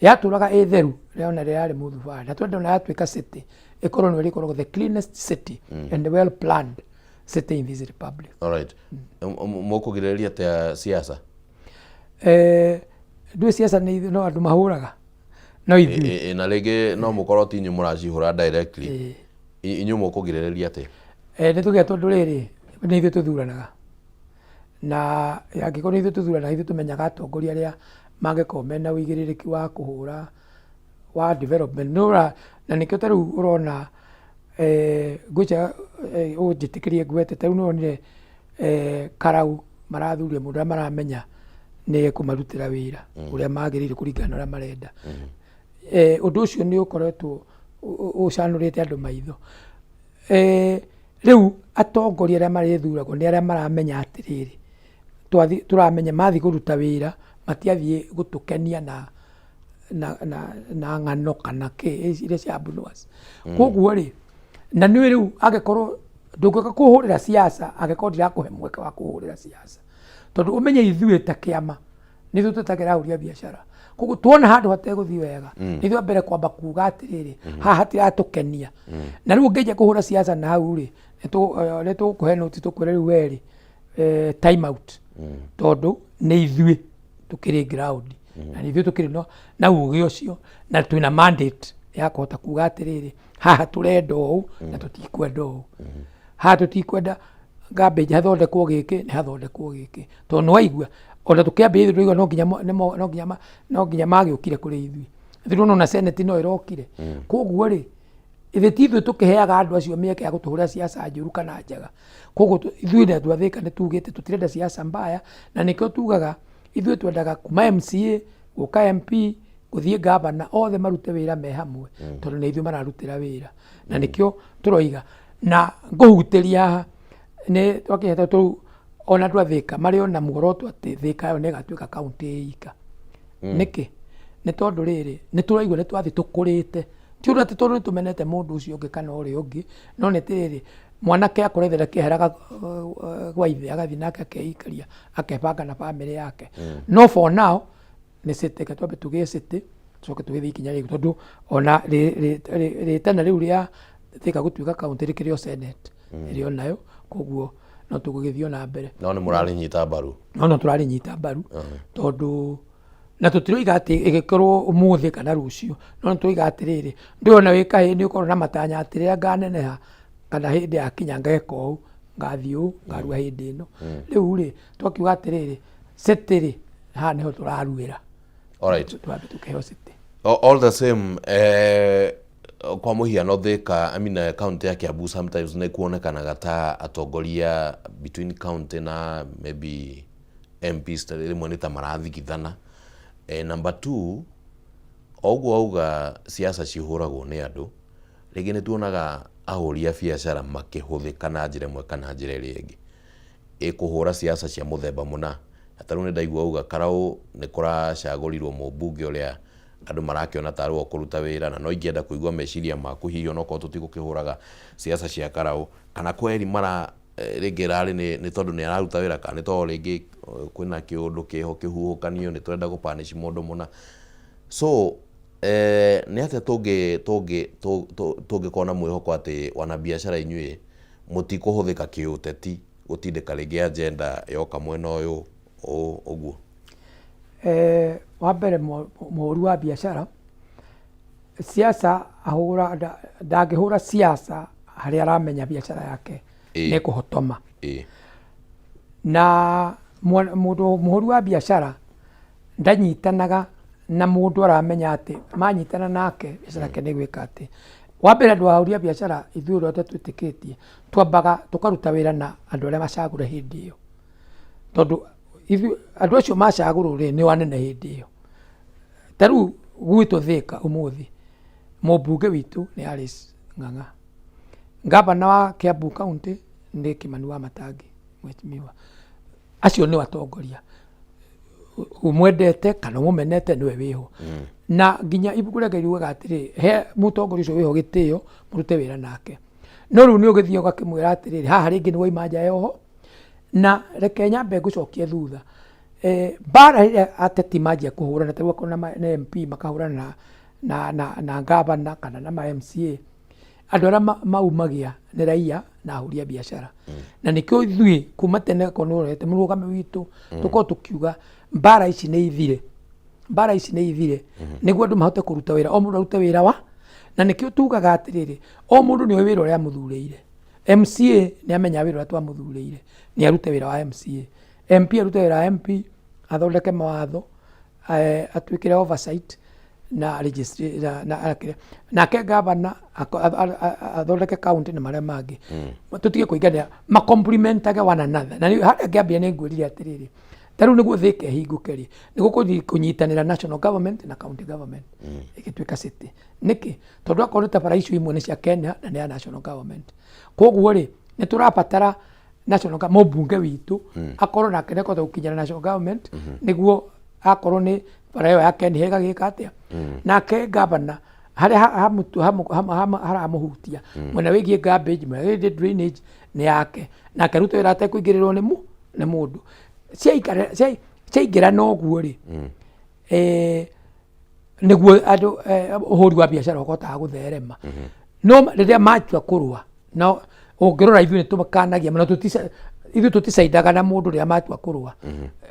Yatũraga ĩ theru rĩona rĩarĩ mũthubari na twenda ona yatuĩka city ĩkorwo nĩ ĩkoragwo the cleanest city and the well planned city in this republic. All right. Mũkũgirĩrĩria ta siasa? Ndũĩ siasa nĩ no andũ mahũraga no ithuĩ na rĩngĩ no mũkorwo ti inyuĩ mũracihũra directly inyuĩ mũkũgirĩrĩria atĩ? Nĩ tũgetwo ũndũ rĩrĩ nĩ ithuĩ tũthuranaga na angĩkorwo nĩ ithuĩ tũthuranaga ithuĩ tũmenyaga atongoria arĩa mangĩkorwo mena ũigĩrĩrĩki wa kũhũra wa development. Na nĩkĩo ta rĩu ũrona ngwĩciria ũnjĩtĩkĩrie ngwete ta rĩu nĩ wonire Karau marathuria mũndũ ũrĩa maramenya nĩ kũmarutĩra wĩra ũrĩa magĩrĩire kũringana na ũrĩa marenda. Ũndũ ũcio nĩ ũkoretwo ũcanũrĩte andũ maitho. Rĩu atongoria arĩa marĩthuragwo nĩ arĩa maramenya atĩrĩrĩ tũramenya mathiĩ kũruta wĩra matiathiĩ gũtũkenia na ng'ano kana kĩ iria cia bonus. Koguo rĩ na nĩ rĩu angĩkorwo ndũngĩka kũhũrĩra siasa angĩkorwo ndirakũhe mweke wa kũhũrĩra siasa tondũ ũmenye ithuĩ ta kĩama nĩ ithuĩ tũtakĩrahũria biacara. Koguo tuona handũ hategũthiĩ wega nĩ ithuĩ mbere kwamba kuga atĩrĩrĩ haha hatiratũkenia. Na rĩu ũngĩnjia kũhũra siasa na hau rĩ nĩ tũgũkũhe noti tũkwĩre rĩu werĩ time out tondũ nĩ ithuĩ tũkĩrĩ ground na nĩ ithuĩ tũkĩrĩ na ũgĩ ũcio na twĩna mandate ya kũhota kuga atĩrĩrĩ haha tũrenda ũũ na tũtikwenda ũũ. Haha tũtikwenda garbage hathondekwo gĩkĩ nĩ hathondekwo gĩkĩ tondũ nĩ waigua ona tũkĩambĩrĩria tũigua no nginya magĩũkire kũrĩ ithuĩ thirona na senate no irokire koguo ri ithe tithu tukiheaga andu acio mieke ya gutuhura siasa njuru kana njega koguo ithui na andu athika ni tugite tutirenda siasa mbaya na nikio tugaga ithui twendaga kuma MCA guka MP guthie governor othe marute wira me hamwe tondu ni ithui mararutira wira na nikio turoiga na nguhutiria ni twakiheta tu ona twathika mari ona muoroto ati thika yo ne gatuika county ika niki ni tondu riri ni turaigua ni twathi tukurite tiura ati tondu tumenete mundu ucio ungi kana uri ungi no ni tiriri mwanake akorethera kiheraga gwa ithe agathi nake akeikaria akebanga na family yake no for now ni city katwabe tugie city coke tugithi ikinya riu tondu ona ritana riu ria thika gutuika county rikirio senate irio nayo koguo no tugugithio na mbere no ni murari nyita mbaru no turari nyita mbaru tondu na tutiroiga ati igikorwo umuthi kana rucio no turiga atiriri ndiona wikahi ni ukorwo na matanya atirira nganeneha kana hindi akinya ngeka u ngathiu ngarua hindi ino riu ri twakiuga atiriri city ha niho turaruira alright twabe tukeheo city all the same kwa muhiano Thika county ya Kiambu sometimes ni kuonekanaga ta atongoria between county na maybe MPs rimwe ni ta marathigithana number 2 oguo auga siasa cihuragwo ni andu ringi ni tuonaga ahuri a biacara makihuthika na njira imwe kana njira iri ingi ikuhura siasa cia muthemba muna ataru ni ndaigua auga Karau ni kuracagurirwo mubunge uria andu marakiona taru okuruta wira na no ingienda kuigua meciria maku hiyo no ko tutikukihuraga siasa cia Karau kana kweri mara ringi rari ni tondu ni araruta wira kana ni to ringi kwina kiundu kiho kihuhukanio ni turenda gupanish mundu muna so ni ate tungi kona mwihoko ati wana biashara inyue mutikuhuthika kiuteti gutindika ringi agenda yoka mwena uyu uguo wa mbere muhuri wa biashara siasa ahura ndangihura siasa hari aramenya biashara yake ni kuhotoma na mundu muhuri wa biashara ndanyitanaga na mundu aramenya ati manyitana nake biashara yake ni gwika ati wa mbere andu ahuri a biashara ithuĩ rwothe twitikitie twambaga tukaruta wira na andu aria macagure hindi iyo tondu andu acio macagurwo ri ni wanene hindi iyo taru gwitu Thika umuthi mubunge witu ni Alice Ng'ang'a gavana wa Kiambu county ni Kimani wa Matangi mwetimiwa acio ni watongoria umwendete kana mumenete niwe wiho na nginya ibuku reke riuga atiri he mutongoria ucio wiho gitio murute wira nake no riu ni ugithio gakimwira atiri haha ringi ni waima nja yoho na reke nyambe gucokie thutha bara ile ateti majia kuhurana taruwa kuna na MP makahurana na gavana kana na MCA andu aria maumagia ni raia na ahuri a biashara na nikio ithui kuma tene konorete murugame witu tuko tukiuga bara ici ni ithire niguo andu mahote kuruta wira o mundu arute wira wa na nikio tugaga atiriri o mundu ni wira uria muthureire MCA ni amenya wira uria twamuthureire ni arute wira wa MCA MP arute wira wa MP athondeke mawatho atwikire oversight na registry na ke gavana athondeke county na maria mangi tutige kuigania ma complementage one another na hada ngambia ni ngwirire atiriri taru niguo Thika hingukeri niguo kunyitanira national government na county government igitwika city niki tondu akoreta para issue imwe ni cia Kenya na ni national government koguo ri ni turapatara national government mubunge witu akorwo na kene kothe gukinyana national government niguo akorwo ni para yo yake ni hega gika atia nake governor hari haramuhutia mwena wigie garbage mwena wigie drainage ni yake na karuto ira ate kuingirirwo ni mundu ciaingira noguo ri niguo andu uhuri wa biashara ukotaga gutherema no riria matua kurua no ungirora ithuĩ nĩtũmakanagia mũno ithuĩ tũticaidaga na mũndũ rĩrĩa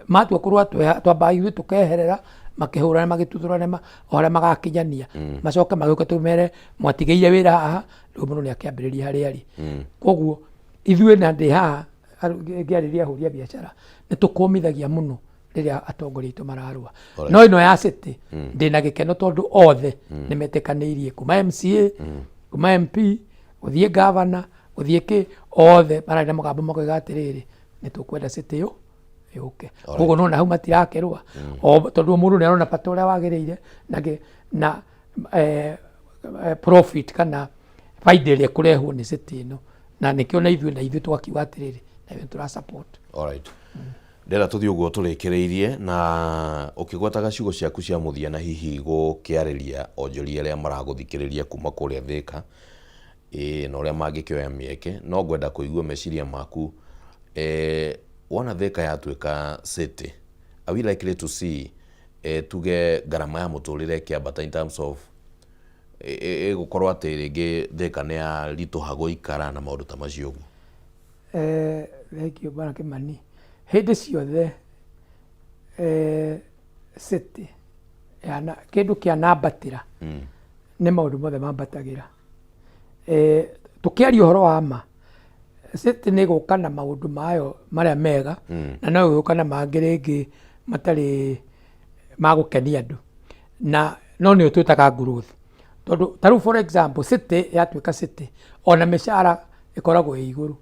matua kurua twambaga ithuĩ tũkeherera makĩhũrana magĩtuthũrana o harĩa magakinyania macoke magĩũke tũmere mwatigĩire wĩra haha rĩu mũndũ nĩ akĩambĩrĩria harĩa arĩ koguo ithuĩ na ndĩ haha ngĩarĩria ahũri a biashara nĩtũkũmithagia mũno riria atongoria itu mararua no ino ya city ndina gikeno tondu othe nimetekanirie kuma MCA kuma MP uthie governor uthie ki othe mararira mugambo makoiga atiriri nitukwenda city yo yuke koguo nona hau matirakerwa tondu mundu ni arona bata uria wagiriire na profit kana faida iria kurehwo ni city ino na nikio na ithuĩ twakiuga atiriri na ithuĩ tura support. Alright. Ndera tuthii uguo turekereirie na ukigweta gacigo ciaku cia muthia na hihi gukiariria onjoria aria maraguthikiriria kuma kuria Thika na uria mangikioya mieke no gwenda kuigua meciria maku wona Thika yatuika city, are we likely to see tuge garama ya muturire kiambata in terms of gukorwo ati ringi Thika ni ya rituha guikara na maundu ta macio uguo? Thank you bana Kimani. Hindi ciothe city yana kindu kia nambatira ni maundu mothe mambatagira tukiaria uhoro wa ma city ni guka na maundu mayo maria mega na no guka na mangi ringi matari magukenia andu na no ni utwitaga growth tondu taru for example city yatuika city ona mishara ikoragwo iguru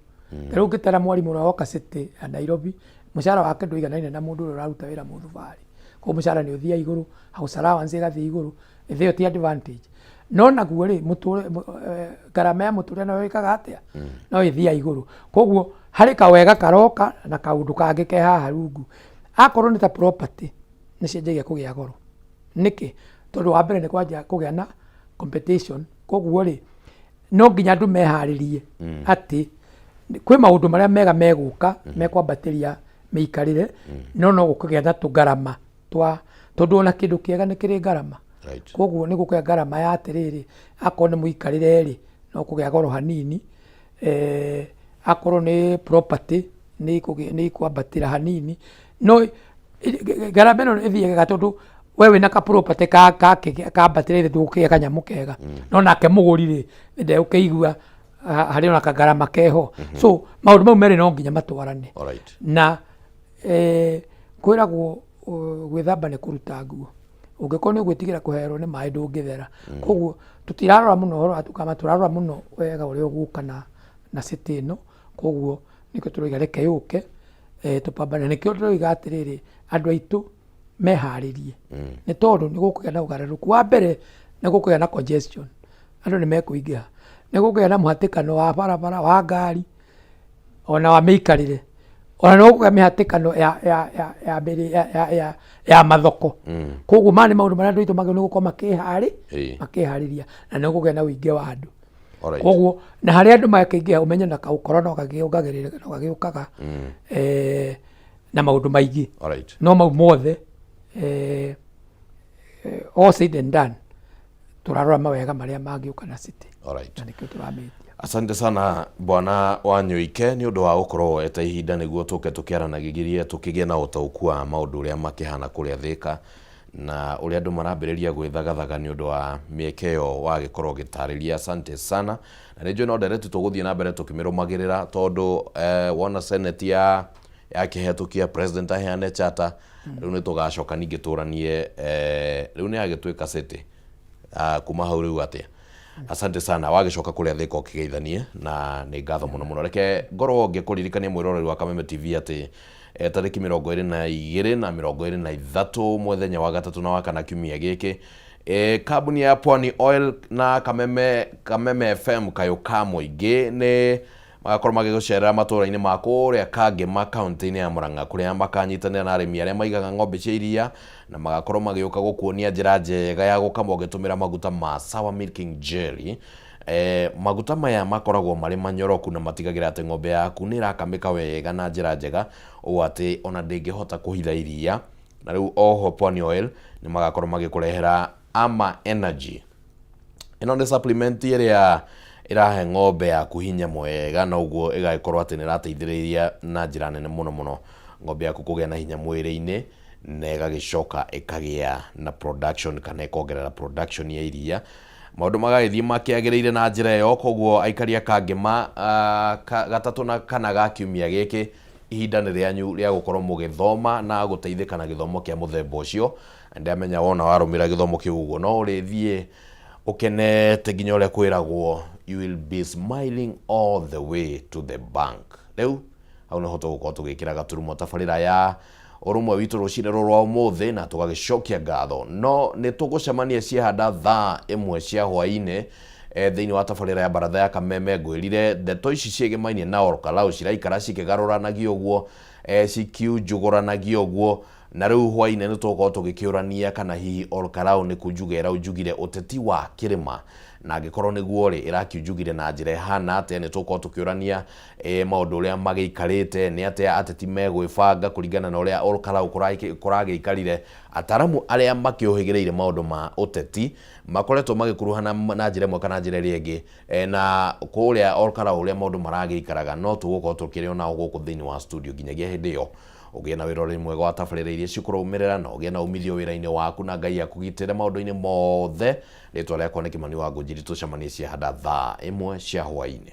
taru ngitera mwarimu na woka city ya Nairobi mushara wake nduiganaine na mundu uraruta wira muthubari ko mushara ni uthia iguru house allowance igathi iguru ithio ti advantage no naguo ri muture garama ya muture na wikaga atia no ithia iguru koguo hari kawega karoka na kaundu kangi ke haha rungu akorwo ni ta property ni cenjagia kugia goro niki tondu wa mbere ni kwanja kugia na competition koguo ri no nginya andu meharirie ati kwi maundu maria mega meguka mekwambatiria meikarire no gukugia na tugarama twa tondu ona kindu kiega ni kiri garama koguo ni gukugia garama ya atiriri akorwo ni muikarire ri no kugia goro hanini akorwo ni property ni kwambatira hanini no garama no ithiega tondu wewe na ka property ka batire thukia kanyamu kega no nake muguri ri nde ukeigua hari ona kagarama keho so maundu mau meri no nginya matwarane na kwiragwo gwithamba ni kuruta nguo ungikorwo ni gwitigira kuherwo ni mai ndungithera koguo tutirarora muno horo atukama turarora muno wega uri uguka na city no koguo niko turoiga reke yuke tupambane nikio turoiga atiriri andu aitu meharirie ni tondu ni gukugia na ugaruruku wa mbere ni gukugia na congestion andu ni mekuingiha ni gukugia na muhatikano wa barabara wa ngari ona wa meikarire ona no gukugia mihatikano ya mathoko koguo mani maundu maria andu aitu magio ni gukorwo makihariria na ni gukugia na uingi wa andu koguo na hari andu makeingiha umenye na kaukoro no kagiungagirira no kagiukaga na maundu maingi no mau mothe all said and done turarora mawega maria mangiuka na city. Alright. Na nikio turametia. Asante sana bwana Wanyuike ni undu wa gukorwo eta ihinda niguo tuke tukiaranagigirie tukigia na utauku wa maundu uria makihana kuria Thika na uria andu marambiriria gwithagathaga ni undu wa miekeo wa gikorwo gitariria. Asante sana na nijo no direct tuguthie na mbere tukimirumagirira tondu wona senate ya kihetukia president aheane chata riu ni tugacoka ningi turanie riu ni agituika city kuma hau riu atia. Asante sana wagicoka kuria Thika ukigeithanie na ni ngatho muno muno. Reke ngorwo ngikuririkania mwiroreri wa Kameme TV ati tariki 22 na 23 mwethenya wa gatatu na wa kana kiumia giki kambuni ya Pwani Oil na Kameme FM kayuka muingi ni magakorwo magigucerera matura-ini ma kuria Kangema kaunti-ini ya Murang'a kuria makanyitanira na arimi aria maigaga ng'ombe cia iria na magakorwo magiuka gukuonia njira njega ya gukama ugitumira maguta ma sour milking jelly. Maguta maya makoragwo mari manyoroku na matigagira ati ng'ombe yaku ni irakamika wega na njira njega o ati ona ndingihota kuhitha iria na riu oho Pwani Oil ni magakorwo magikurehera Ama Energy. Ino ni supplement iria irahe ng'ombe yaku hinya mwega na uguo igaikorwo ati ni rateithiriria na njira nene muno muno ng'ombe yaku kugia na hinya mwiri-ini na igagicoka ikagia na production kana ikongerera production ya iria maundu magagithie makiagiriire na njira yo koguo aikaria Kangema gatatu na kana ga kiumia giki ihinda nĩ rĩanyu rĩa gũkorwo mũgĩthoma na gũteithĩka na gĩthomo kĩa mũthemba ũcio. Ndamenya wona warũmĩra gĩthomo kĩu ũguo no ũrĩthiĩ ũkenete nginya ũrĩa kwĩragwo you will be smiling all the way to the bank. Rĩu hau nĩho tũgũkorwo tũgĩkĩra gaturumo tabarĩra ya ũrũmwe witũ rũcinĩ rwa ũmũthĩ na tũgagĩcokia ngatho. No nĩ tũgũcemania ciahanda thaa 1 cia hwaĩ-inĩ thĩinĩ wa tabarĩra ya Baratha ya Kameme. Ngwĩrire ndeto ici ciĩgemainie na Olkalau ciraikara cikĩgarũranagio ũguo cikiunjũgũranagio ũguo, na rĩu hwaĩ-inĩ nĩ tũgũkorwo tũgĩkĩũrania kana hihi Olkalau nĩ kunjuga ĩraunjugire ũteti wa kĩrĩma, na angĩkorwo nĩguo rĩ ĩrakiunjugire na njĩra ĩhana atĩa. Nĩ tũgũkorwo tũkĩũrania maũndũ ũrĩa magĩikarĩte, nĩ atĩa ateti megwĩbanga kũringana na ũrĩa Olkalau kũragĩikarire. Ataramu arĩa makĩũhĩgĩrĩire maũndũ ma ũteti makoretwo magĩkuruhana na njĩra ĩmwe kana njĩra ĩrĩa ĩngĩ na kũrĩa Olkalau ũrĩa maũndũ maragĩikaraga, no tũgũkorwo tũkĩrĩ onao gũkũ thĩinĩ wa studio nginyagia hĩndĩ ĩyo. Ũgĩe na wĩroreri mwega wa tabarĩra iria cikũrũmĩrĩra na ũgĩe na umithio wĩra-inĩ waku na Ngai akũgitĩre maũndũ-inĩ mothe. Rĩtwa rĩakwa nĩ Kĩmani wa Ngũnjiri, tũcemanie ciahanda thaa 1 cia hwaĩ-inĩ.